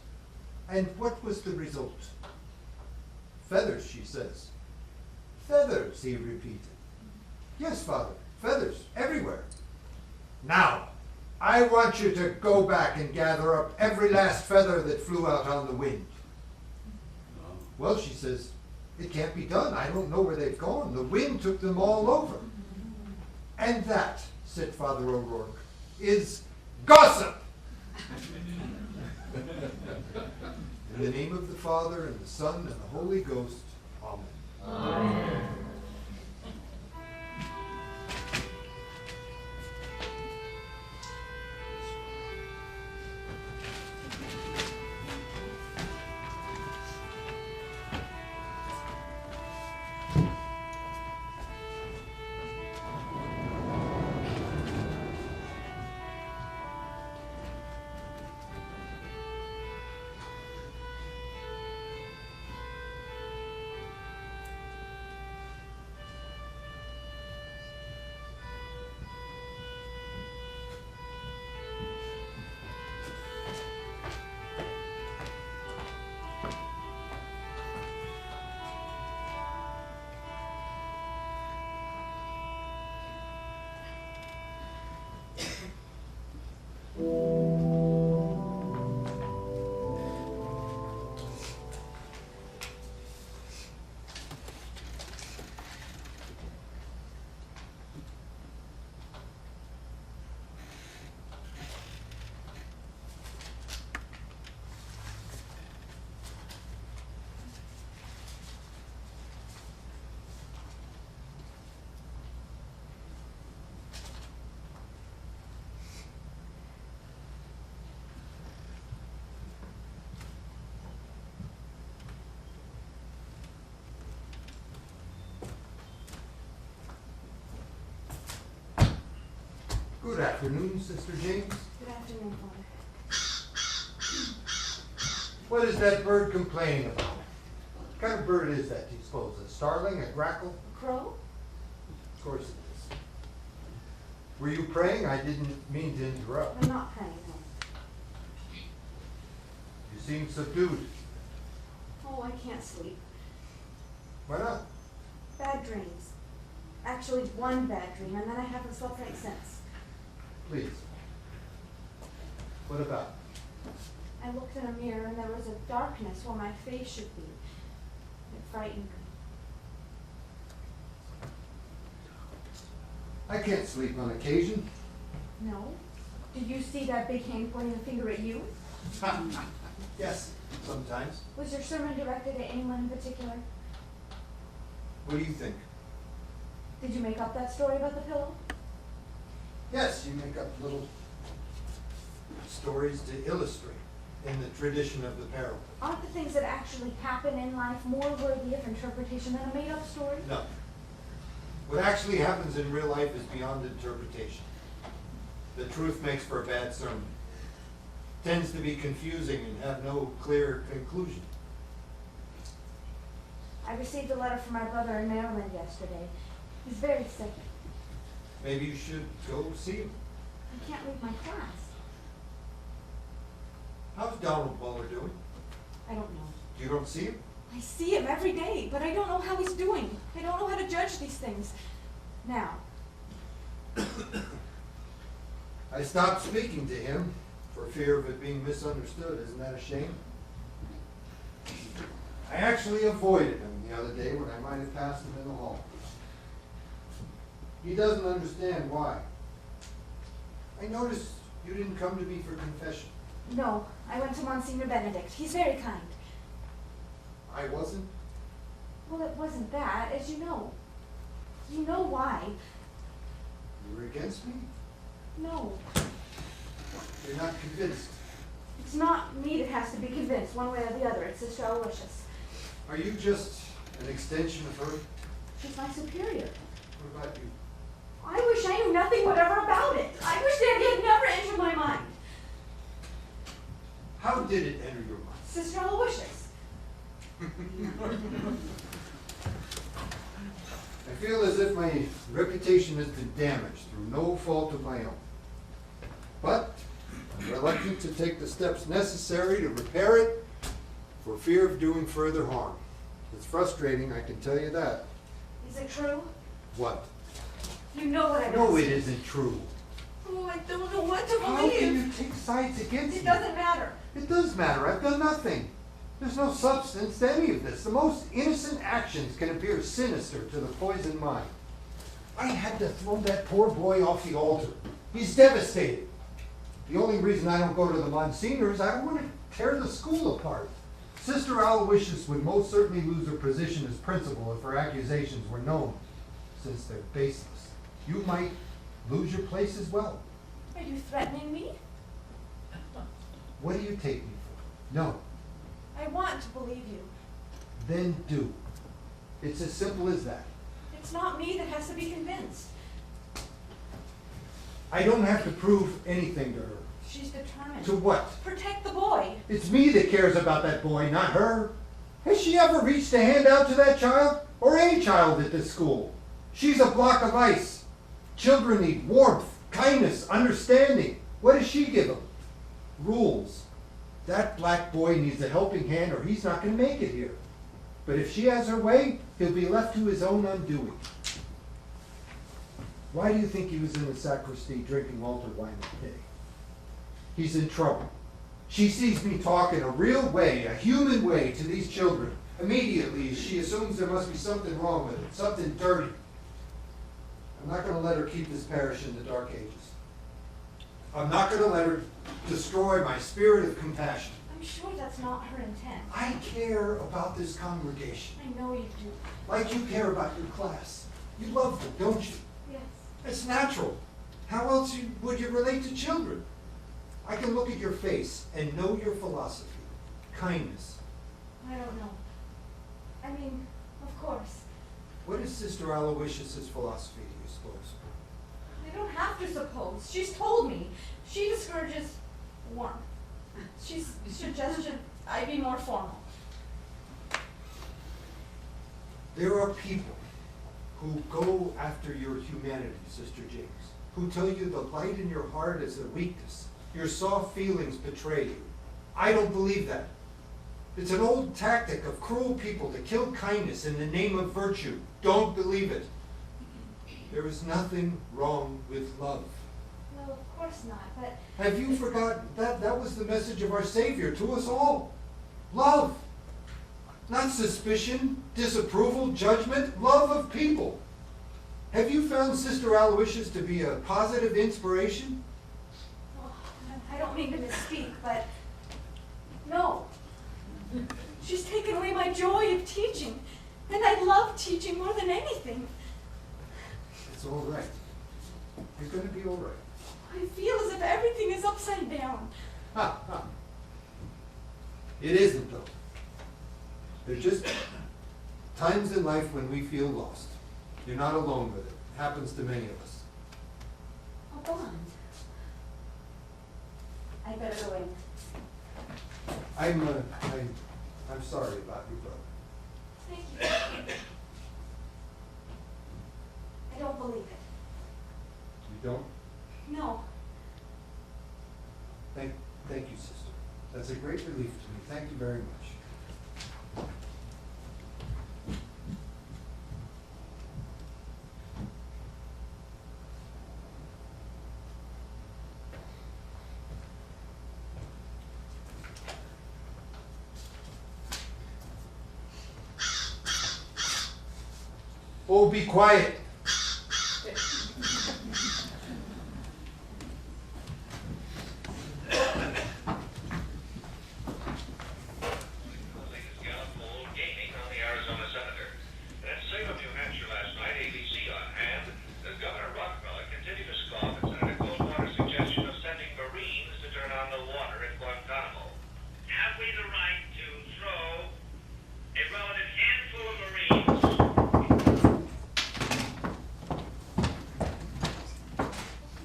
And what was the result? Feathers, she says. Feathers, he repeated. Yes, Father, feathers, everywhere. Now, I want you to go back and gather up every last feather that flew out on the wind. Well, she says, it can't be done. I don't know where they've gone. The wind took them all over. And that, said Father O'Rourke, is gossip. In the name of the Father, and the Son, and the Holy Ghost, Amen. Amen. Good afternoon, Sister James. Good afternoon, Father. What is that bird complaining about? What kind of bird is that, do you suppose? A starling, a grackle? A crow? Of course it is. Were you praying? I didn't mean to interrupt. I'm not praying, no. You seem subdued. Oh, I can't sleep. Why not? Bad dreams. Actually, one bad dream, and then I haven't slept right since. Please. What about? I looked in a mirror and there was a darkness where my face should be. It frightened me. I can't sleep on occasion. No? Did you see that big hand pointing the finger at you? Yes, sometimes. Was your sermon directed at anyone in particular? What do you think? Did you make up that story about the pillow? Yes, you make up little stories to illustrate in the tradition of the parable. Aren't the things that actually happen in life more worthy of interpretation than a made-up story? No. What actually happens in real life is beyond interpretation. The truth makes for a bad sermon. Tends to be confusing and have no clear conclusion. I received a letter from my brother in Maryland yesterday. He's very sick. Maybe you should go see him. I can't leave my class. How's Donald Buller doing? I don't know. You don't see him? I see him every day, but I don't know how he's doing. I don't know how to judge these things. Now, I stopped speaking to him for fear of it being misunderstood. Isn't that a shame? I actually avoided him the other day when I might have passed him in the hall. He doesn't understand why. I noticed you didn't come to me for confession. no, I went to Monsignor Benedict. He's very kind. I wasn't? Well, it wasn't that, as you know. You know why. You were against me? No, You're not convinced. it's not me that has to be convinced, one way or the other. It's Sister Aloysius. Are you just an extension of her? She's my superior. What about you? I wish I knew nothing whatever about it. I wish that had never entered my mind. How did it enter your mind? Sister Aloysius. I feel as if my reputation has been damaged through no fault of my own. But I'm reluctant to take the steps necessary to repair it for fear of doing further harm. It's frustrating, I can tell you that. Is it true? What? You know what I mean. No, it isn't true. Oh, I don't know what to How can believe. you take sides against It me? doesn't matter. It does matter. I've done nothing. There's no substance to any of this. The most innocent actions can appear sinister to the poisoned mind. I had to throw that poor boy off the altar. He's devastated. The only reason I don't go to the Monsignor is I don't want to tear the school apart. Sister Aloysius would most certainly lose her position as principal if her accusations were known, since they're baseless. You might lose your place as well. Are you threatening me? What do you take me for? No. I want to believe you. Then do. It's as simple as that. It's not me that has to be convinced. I don't have to prove anything to her. She's determined. To what? Protect the boy. It's me that cares about that boy, not her. Has she ever reached a hand out to that child? Or any child at this school? She's a block of ice. Children need warmth, kindness, understanding. What does she give them? Rules. That black boy needs a helping hand or he's not going to make it here. But if she has her way, he'll be left to his own undoing. Why do you think he was in the sacristy drinking altar wine today? He's in trouble. She sees me talk in a real way, a human way to these children. Immediately, she assumes there must be something wrong with it, something dirty. I'm not going to let her keep this parish in the Dark Ages. I'm not going to let her destroy my spirit of compassion. I'm sure that's not her intent. I care about this congregation, I know you do. like you care about your class. You love them, don't you? Yes. It's natural. How else would you relate to children? I can look at your face and know your philosophy. Kindness. I don't know. I mean, of course. What is Sister Aloysius' philosophy, do you suppose? I don't have to suppose. She's told me. She discourages warmth. She's suggested I be more formal. There are people who go after your humanity, Sister James, who tell you the light in your heart is a weakness. Your soft feelings betray you. I don't believe that. It's an old tactic of cruel people to kill kindness in the name of virtue. Don't believe it. There is nothing wrong with love. Well, of course not, but Have you forgotten that that was the message of our Savior to us all? Love. Not suspicion, disapproval, judgment, love of people. Have you found Sister Aloysius to be a positive inspiration? well, I don't mean to misspeak, but no. She's taken away my joy of teaching, and I love teaching more than anything. It's all right. You're going to be all right. I feel as if everything is upside down. Ha, ha. It isn't, though. There are just times in life when we feel lost. You're not alone with it. It happens to many of us. A bond. I better go in. I'm sorry about your brother. Thank you. I don't believe it. You don't? No. Thank you, sister. That's a great relief to me. Thank you very much. Oh, be quiet.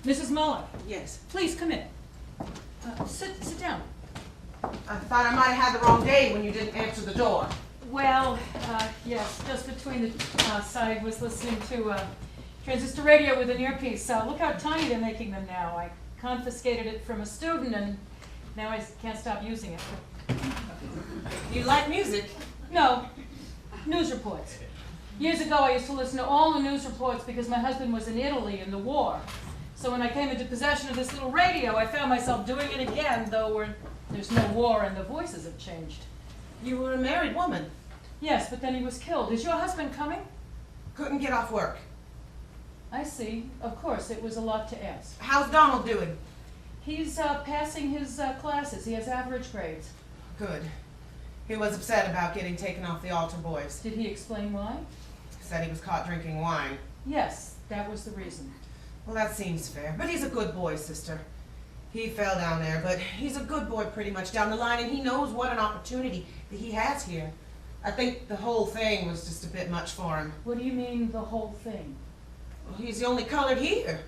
Mrs. Muller, Yes. please come in. Sit down. I thought I might have had the wrong day when you didn't answer the door. Well, yes, just between the side was listening to transistor radio with an earpiece. Look how tiny they're making them now. I confiscated it from a student and now I can't stop using it. You like music? No, news reports. Years ago I used to listen to all the news reports because my husband was in Italy in the war. So when I came into possession of this little radio, I found myself doing it again, though there's no war and the voices have changed. You were a married woman. Yes, but then he was killed. Is your husband coming? Couldn't get off work. I see. Of course, it was a lot to ask. How's Donald doing? He's passing his classes. He has average grades. Good. He was upset about getting taken off the altar boys. Did he explain why? Said he was caught drinking wine. Yes, that was the reason. Well, that seems fair. But he's a good boy, sister. He fell down there, but he's a good boy pretty much down the line, and he knows what an opportunity that he has here. I think the whole thing was just a bit much for him. What do you mean, the whole thing? Well, he's the only colored here.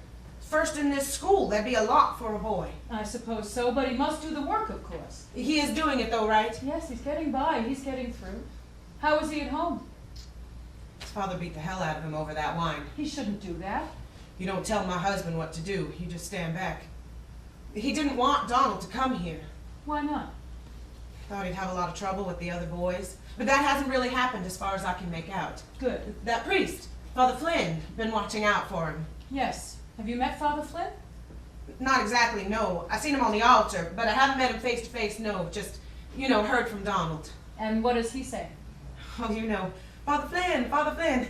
First in this school. That'd be a lot for a boy. I suppose so, but he must do the work, of course. He is doing it though, right? Yes, he's getting by. He's getting through. How is he at home? His father beat the hell out of him over that wine. He shouldn't do that. You don't tell my husband what to do. You just stand back. He didn't want Donald to come here. Why not? Thought he'd have a lot of trouble with the other boys. But that hasn't really happened as far as I can make out. Good. That priest, Father Flynn, been watching out for him. Yes. Have you met Father Flynn? Not exactly, no. I seen him on the altar, but I haven't met him face to face, no. Just, heard from Donald. And what does he say? Oh, Father Flynn.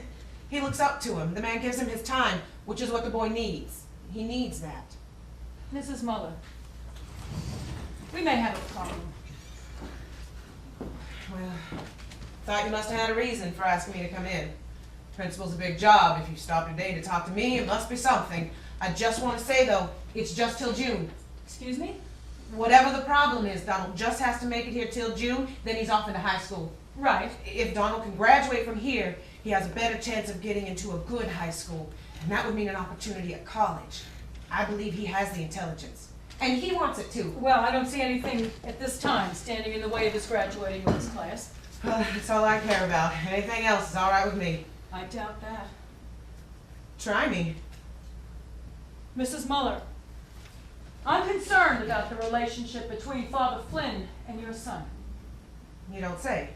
He looks up to him. The man gives him his time, which is what the boy needs. He needs that. Mrs. Muller, we may have a problem. Well, thought you must have had a reason for asking me to come in. Principal's a big job. If you stopped today to talk to me, it must be something. I just want to say, though, it's just till June. Excuse me? Whatever the problem is, Donald just has to make it here till June, then he's off into high school. Right. If Donald can graduate from here, he has a better chance of getting into a good high school, and that would mean an opportunity at college. I believe he has the intelligence, and he wants it too. Well, I don't see anything at this time standing in the way of his graduating with his class. Well, that's all I care about. Anything else is all right with me. I doubt that. Try me. Mrs. Muller, I'm concerned about the relationship between Father Flynn and your son. You don't say.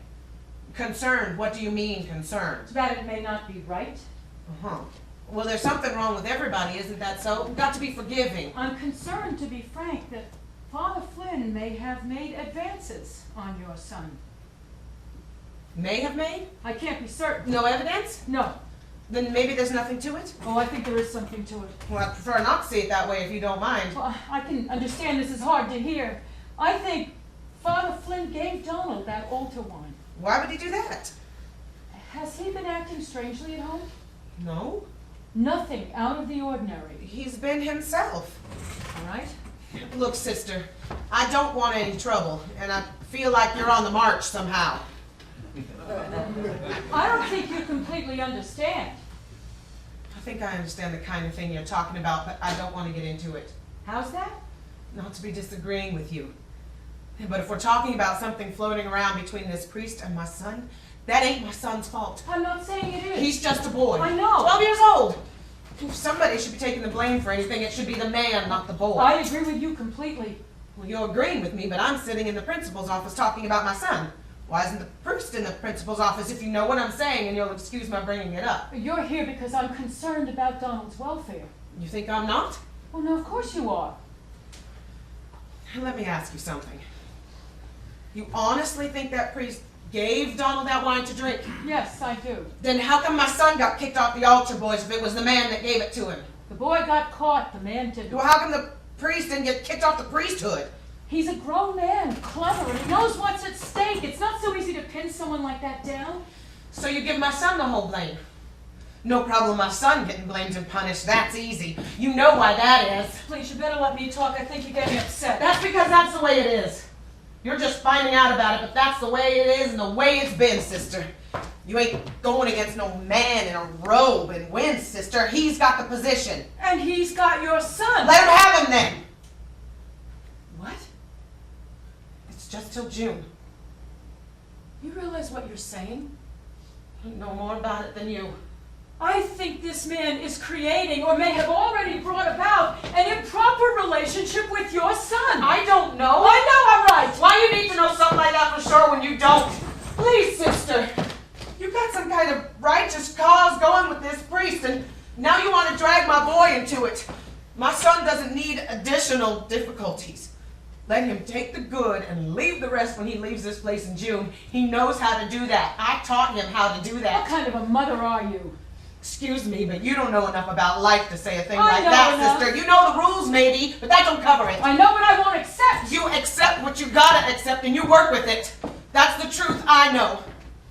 Concerned, what do you mean concerned? That it may not be right. Uh-huh. Well, there's something wrong with everybody, isn't that so? We've got to be forgiving. I'm concerned, to be frank, that Father Flynn may have made advances on your son. May have made? I can't be certain. No evidence? No. Then maybe there's nothing to it? Oh, I think there is something to it. Well, I prefer not to see it that way if you don't mind. Well, I can understand this is hard to hear. I think Father Flynn gave Donald that altar wine. Why would he do that? Has he been acting strangely at home? No. Nothing out of the ordinary. He's been himself. All right? Look, sister, I don't want any trouble, and I feel like you're on the march somehow. I don't think you completely understand. I think I understand the kind of thing you're talking about, but I don't want to get into it. How's that? Not to be disagreeing with you. But if we're talking about something floating around between this priest and my son, that ain't my son's fault. I'm not saying it is. He's just a boy. I know. 12 years old. If somebody should be taking the blame for anything, it should be the man, not the boy. I agree with you completely. Well, you're agreeing with me, but I'm sitting in the principal's office talking about my son. Why isn't the priest in the principal's office, if you know what I'm saying, and you'll excuse my bringing it up? You're here because I'm concerned about Donald's welfare. You think I'm not? Well, no, of course you are. Let me ask you something. You honestly think that priest gave Donald that wine to drink? Yes, I do. Then how come my son got kicked off the altar boys if it was the man that gave it to him? The boy got caught, the man didn't. Well, how come the priest didn't get kicked off the priesthood? He's a grown man, clever, and he knows what's at stake. It's not so easy to pin someone like that down. So you give my son the whole blame? No problem my son getting blamed and punished. That's easy. You know why that is. Please, you better let me talk. I think you're getting upset. That's because that's the way it is. You're just finding out about it, but that's the way it is and the way it's been, sister. You ain't going against no man in a robe and win, sister. He's got the position. And he's got your son. Let him have him then. What? It's just till June. You realize what you're saying? I know more about it than you. I think this man is creating, or may have already brought about, an improper relationship with your son. I don't know. I know I'm right. Why you need to know something like that for sure when you don't? Please, sister. You've got some kind of righteous cause going with this priest, and now you want to drag my boy into it. My son doesn't need additional difficulties. Let him take the good and leave the rest when he leaves this place in June. He knows how to do that. I taught him how to do What that. kind of a mother are you? Excuse me, but you don't know enough about life to say a thing I like know that, enough. sister. You know the rules, maybe, but that don't cover it. I know what I won't accept. You accept what you gotta accept and you work with it. That's the truth I know.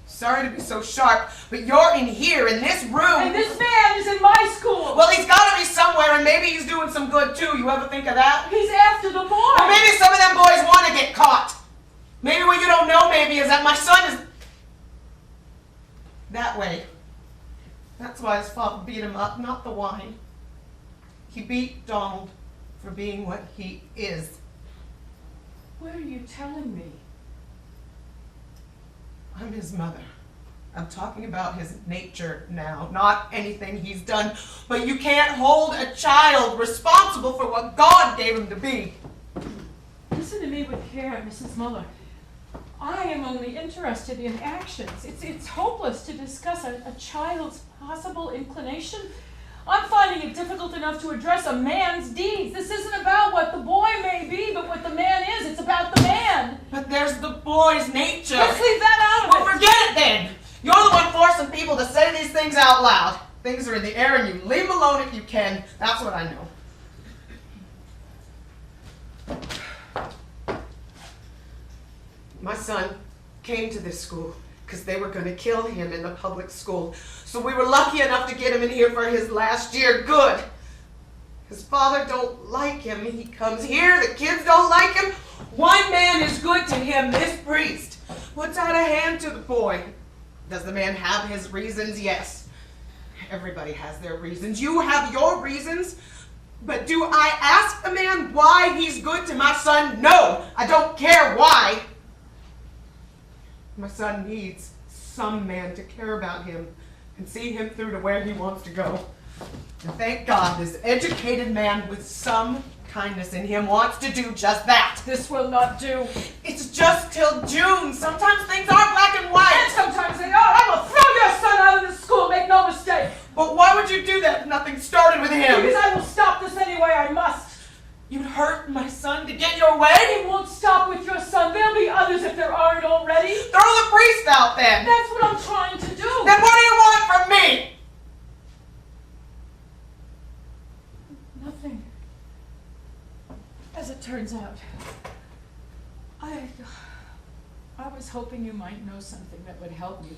Sorry to be so sharp, but you're in here, in this room. And this man is in my school. Well, he's gotta be somewhere, and maybe he's doing some good too. You ever think of that? He's after the boy. Or maybe some of them boys want to get caught. Maybe what you don't know, maybe, is that my son is that way. That's why his father beat him up, not the wine. He beat Donald for being what he is. What are you telling me? I'm his mother. I'm talking about his nature now, not anything he's done. But you can't hold a child responsible for what God gave him to be. Listen to me with care, Mrs. Muller. I am only interested in actions. It's hopeless to discuss a child's possible inclination. I'm finding it difficult enough to address a man's deeds. This isn't about what the boy may be, but what the man is. It's about the man. But there's the boy's nature. Let's leave that out of Well, it. forget it then. You're the one forcing people to say these things out loud. Things are in the air and you leave them alone if you can. That's what I know. My son came to this school because they were going to kill him in the public school. So we were lucky enough to get him in here for his last year. Good. His father don't like him. He comes here, the kids don't like him. One man is good to him, this priest. Puts out a hand to the boy. Does the man have his reasons? Yes. Everybody has their reasons. You have your reasons. But do I ask the man why he's good to my son? No, I don't care why. My son needs some man to care about him and see him through to where he wants to go. And thank God this educated man with some kindness in him wants to do just that. This will not do. It's just till June. Sometimes things are black and white. And sometimes they are. I will throw your son out of this school, make no mistake. But why would you do that if nothing started with him? Because I will stop this any way I must. You'd hurt my son to get your way? It won't stop with your son. There'll be others if there aren't already. Throw the priest out then. That's what I'm trying to do. Then what do you want from me? Nothing. As it turns out, I was hoping you might know something that would help me,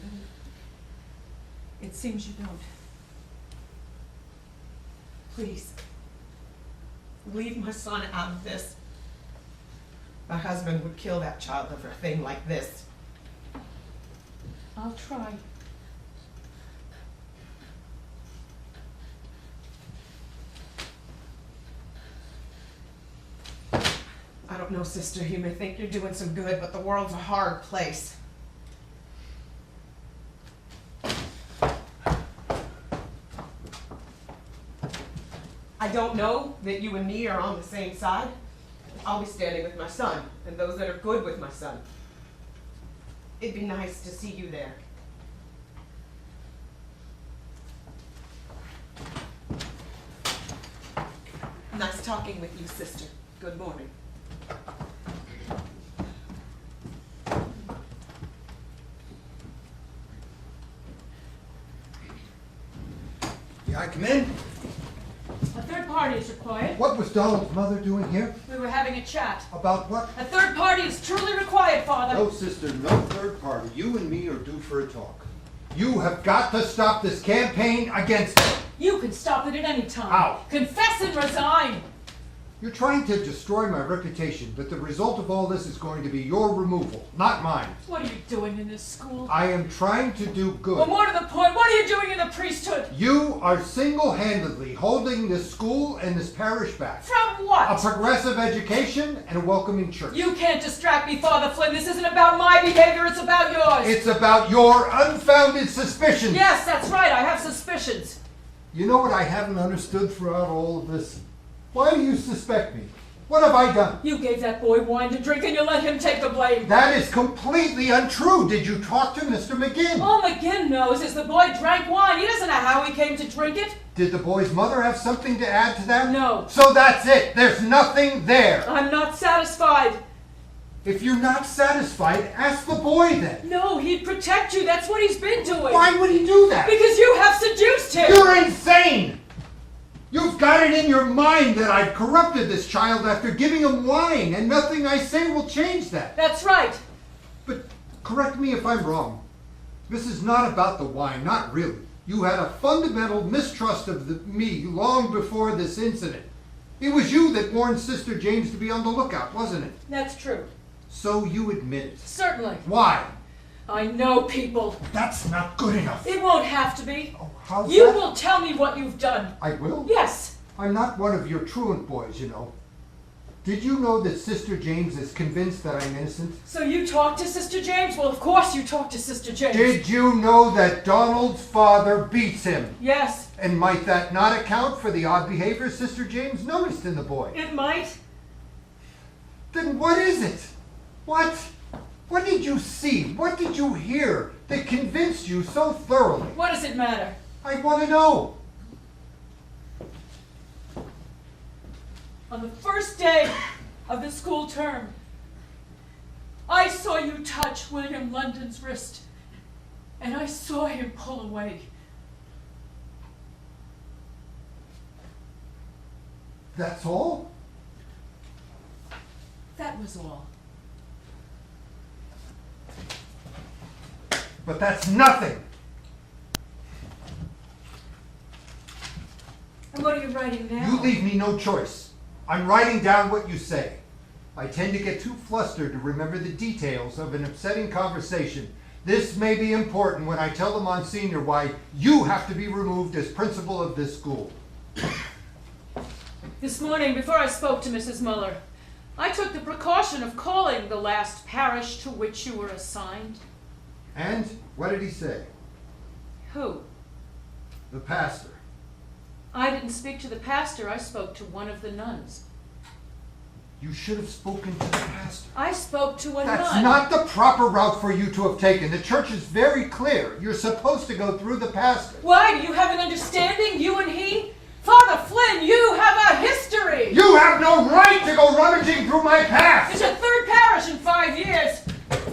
but it seems you don't. Please, leave my son out of this. My husband would kill that child over a thing like this. I'll try. I don't know, sister. You may think you're doing some good, but the world's a hard place. I don't know that you and me are on the same side. I'll be standing with my son and those that are good with my son. It'd be nice to see you there. Nice talking with you, sister. Good morning. Yeah, I come in? A third party is required. What was Donald's mother doing here? We were having a chat. About what? A third party is truly required, Father. No, sister, no third party. You and me are due for a talk. You have got to stop this campaign against it. You can stop it at any time. How? Confess and resign. You're trying to destroy my reputation, but the result of all this is going to be your removal, not mine. What are you doing in this school? I am trying to do good. Well, more to the point, what are you doing in the priesthood? You are single-handedly holding this school and this parish back. From A what? progressive education and a welcoming church. You can't distract me, Father Flynn. This isn't about my behavior, it's about yours. It's about your unfounded suspicions. Yes, that's right, I have suspicions. You know what I haven't understood throughout all of this? Why do you suspect me? What have I done? You gave that boy wine to drink and you let him take the blame. That is completely untrue. Did you talk to Mr. McGinn? All McGinn knows is the boy drank wine. He doesn't know how he came to drink it. Did the boy's mother have something to add to that? No. So that's it. There's nothing there. I'm not satisfied. If you're not satisfied, ask the boy then. No, he'd protect you. That's what he's been doing. Why would he do that? Because you have seduced him. You're insane! You've got it in your mind that I've corrupted this child after giving him wine, and nothing I say will change that. That's right. But correct me if I'm wrong. This is not about the wine, not really. You had a fundamental mistrust of me long before this incident. It was you that warned Sister James to be on the lookout, wasn't it? That's true. So you admit it. Certainly. Why? I know people. That's not good enough. It won't have to be. Oh, how's You that? will tell me what you've done. I will? Yes. I'm not one of your truant boys, you know. Did you know that Sister James is convinced that I'm innocent? So you talked to Sister James? Well, of course you talked to Sister James. Did you know that Donald's father beats him? Yes. And might that not account for the odd behavior Sister James noticed in the boy? It might. Then what is it? What? What did you see? What did you hear that convinced you so thoroughly? What does it matter? I want to know. On the first day of the school term, I saw you touch William London's wrist, and I saw him pull away. That's all? That was all. But that's nothing. And what are you writing now? You leave me no choice. I'm writing down what you say. I tend to get too flustered to remember the details of an upsetting conversation. This may be important when I tell the Monsignor why you have to be removed as principal of this school. This morning, before I spoke to Mrs. Muller, I took the precaution of calling the last parish to which you were assigned. And what did he say? Who? The pastor. I didn't speak to the pastor, I spoke to one of the nuns. You should have spoken to the pastor. I spoke to a That's nun. not the proper route for you to have taken. The church is very clear. You're supposed to go through the pastor. Why? Do you have an understanding, you and he? Father Flynn, you have a history! You have no right to go rummaging through my It's past! your third parish in 5 years.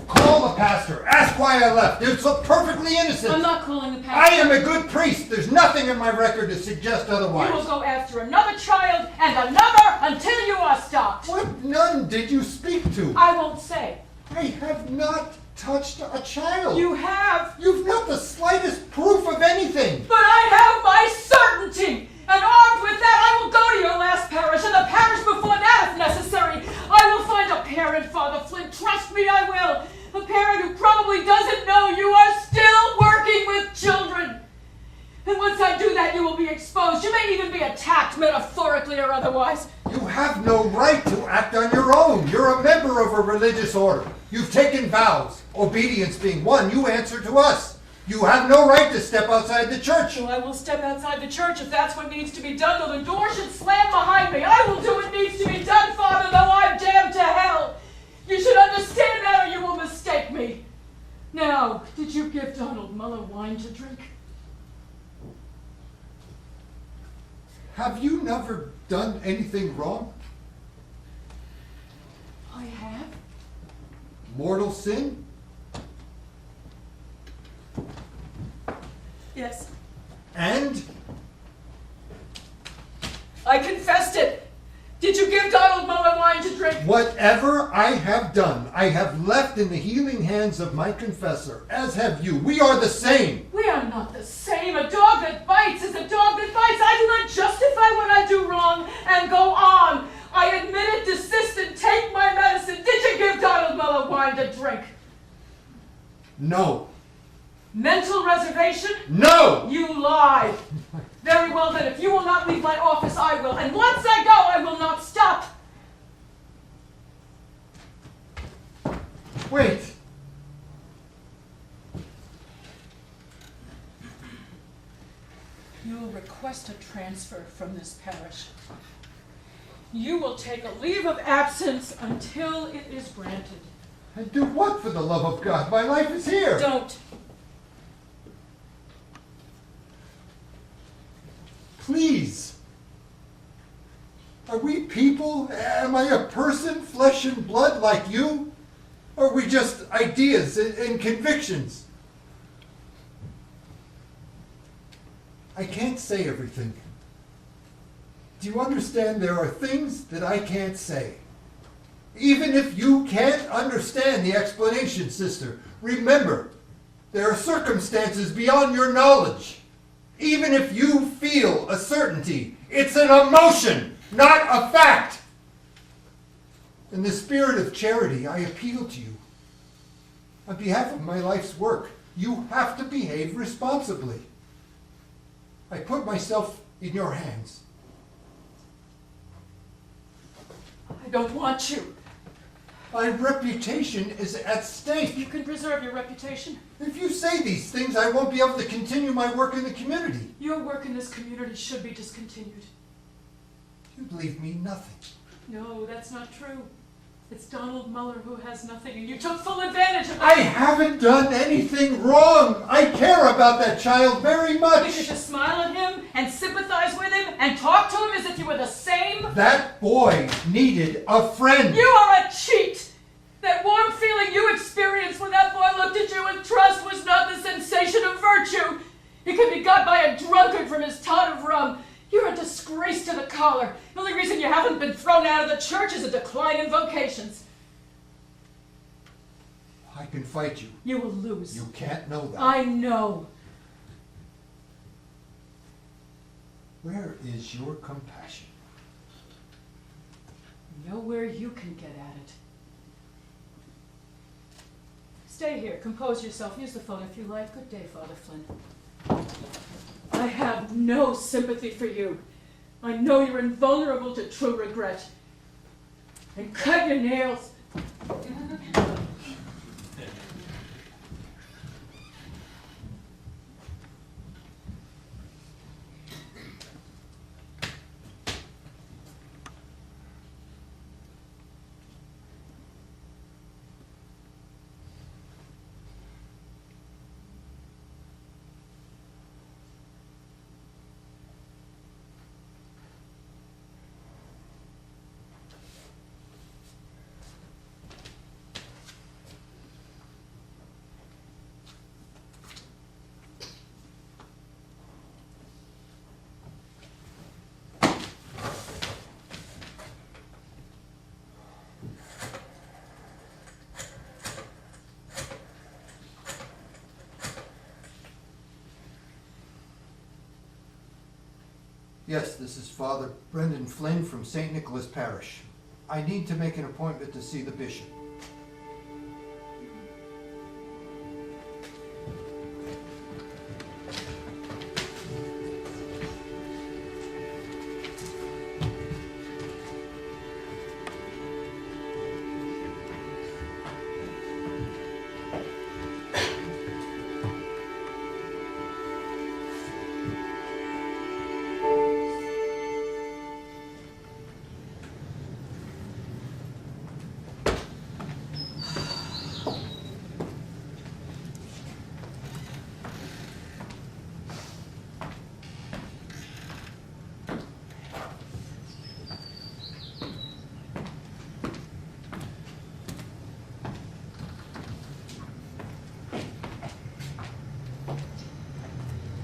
Call the pastor. Ask why I left. It's perfectly innocent. I'm not calling the pastor. I am a good priest. There's nothing in my record to suggest You will otherwise. go after another child and another until you are stopped. What nun did you speak to? I won't say. I have not touched a child. You have, You've not the slightest proof of anything. but I have my certainty. And armed with that, I will go to your last parish and the parish before that if necessary. I will find a parent, Father Flynn. Trust me, I will. A parent who probably doesn't know you are still working with children. And once I do that, you will be exposed. You may even be attacked, metaphorically or otherwise. You have no right to act on your own. You're a member of a religious order. You've taken vows. Obedience being one, you answer to us. You have no right to step outside the church. So I will step outside the church if that's what needs to be done, though the door should slam behind me. I will do what needs to be done, Father, though I'm damned to hell. You should understand that or you will mistake me. Now, did you give Donald Muller wine to drink? Have you never done anything wrong? I have. Mortal sin? Yes. And? I confessed it. Did you give Donald Muller wine to drink? Whatever I have done, I have left in the healing hands of my confessor, as have you. We are the same. We are not the same. A dog that bites is a dog that bites. I do not justify when I do wrong and go on. I No. Mental reservation? No! You lie! Very well then, if you will not leave my office, I will. And once I go, I will not stop! Wait! You will request a transfer from this parish. You will take a leave of absence until it is granted. And do what for the love of God? My life is here! Don't. Please! Are we people? Am I a person, flesh and blood like you? Or are we just ideas and convictions? I can't say everything. Do you understand? There are things that I can't say. Even if you can't understand the explanation, sister, remember, there are circumstances beyond your knowledge. Even if you feel a certainty, it's an emotion, not a fact. In the spirit of charity, I appeal to you. On behalf of my life's work, you have to behave responsibly. I put myself in your hands. I don't want you. My reputation is at You stake. can preserve your reputation. If you say these things, I won't be able to continue my work in the community. Your work in this community should be discontinued. You'd leave me nothing. No, that's not true. It's Donald Muller who has nothing, and you took full advantage of I that. haven't done anything wrong. I care about that child very You much. should just smile at him and sympathize with him and talk to him as if you were the same. That boy needed a friend. You are a cheat! That warm feeling you experienced when that boy looked at you with trust was not the sensation of virtue. It could be got by a drunkard from his tot of rum. You're a disgrace to the collar. The only reason you haven't been thrown out of the church is a decline in vocations. I can fight you. You will lose. You can't know that. I know. Where is your compassion? Nowhere you can get at it. Stay here. Compose yourself. Use the phone if you like. Good day, Father Flynn. I have no sympathy for you. I know you're invulnerable to true regret. And cut your nails. Yes, this is Father Brendan Flynn from St. Nicholas Parish. I need to make an appointment to see the bishop.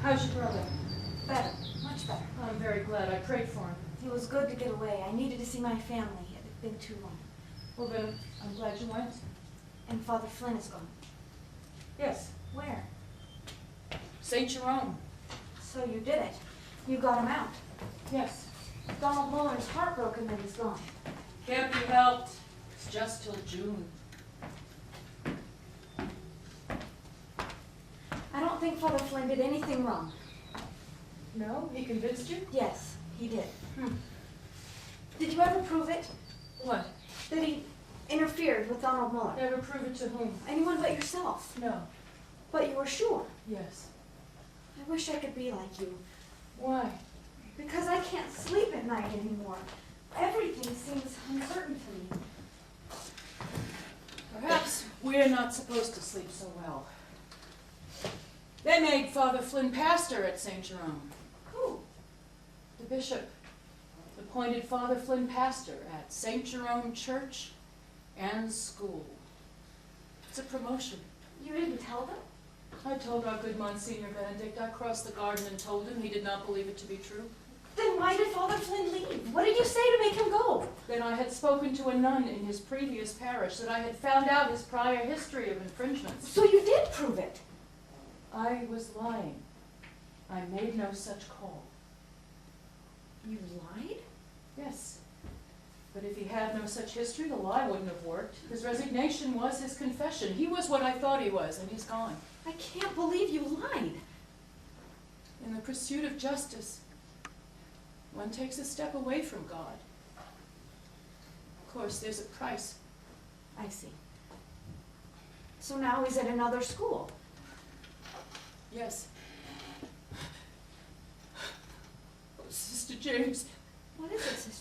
How's your brother? Better, much better. I'm very glad. I prayed for him. It was good to get away. I needed to see my family. It had been too long. Well then, I'm glad you went. And Father Flynn is gone. Yes, Where? St. Jerome. So you did it. You got him out. Yes. Donald Muller is heartbroken that he's gone. Can't be helped. It's just till June. don't think Father Flynn did anything wrong. No? He convinced you? Yes, he did. Hmm. Did you ever prove it? What? That he interfered with Donald Muller? Never prove it to whom? Anyone but yourself. No. But you were sure. Yes. I wish I could be like you. Why? Because I can't sleep at night anymore. Everything seems uncertain to me. Perhaps we're not supposed to sleep so well. They made Father Flynn pastor at St. Jerome. Who? The bishop appointed Father Flynn pastor at St. Jerome Church and School. It's a promotion. You didn't tell them? I told our good Monsignor Benedict. I crossed the garden and told him. He did not believe it to be true. Then why did Father Flynn leave? What did you say to make him go? Then I had spoken to a nun in his previous parish that I had found out his prior history of infringements. So you did prove it. I was lying. I made no such call. You lied? Yes. But if he had no such history, the lie wouldn't have worked. His resignation was his confession. He was what I thought he was, and he's gone. I can't believe you lied. In the pursuit of justice, one takes a step away from God. Of course, there's a price. I see. So now he's at another school. Yes. Oh, Sister James, What is it, Sister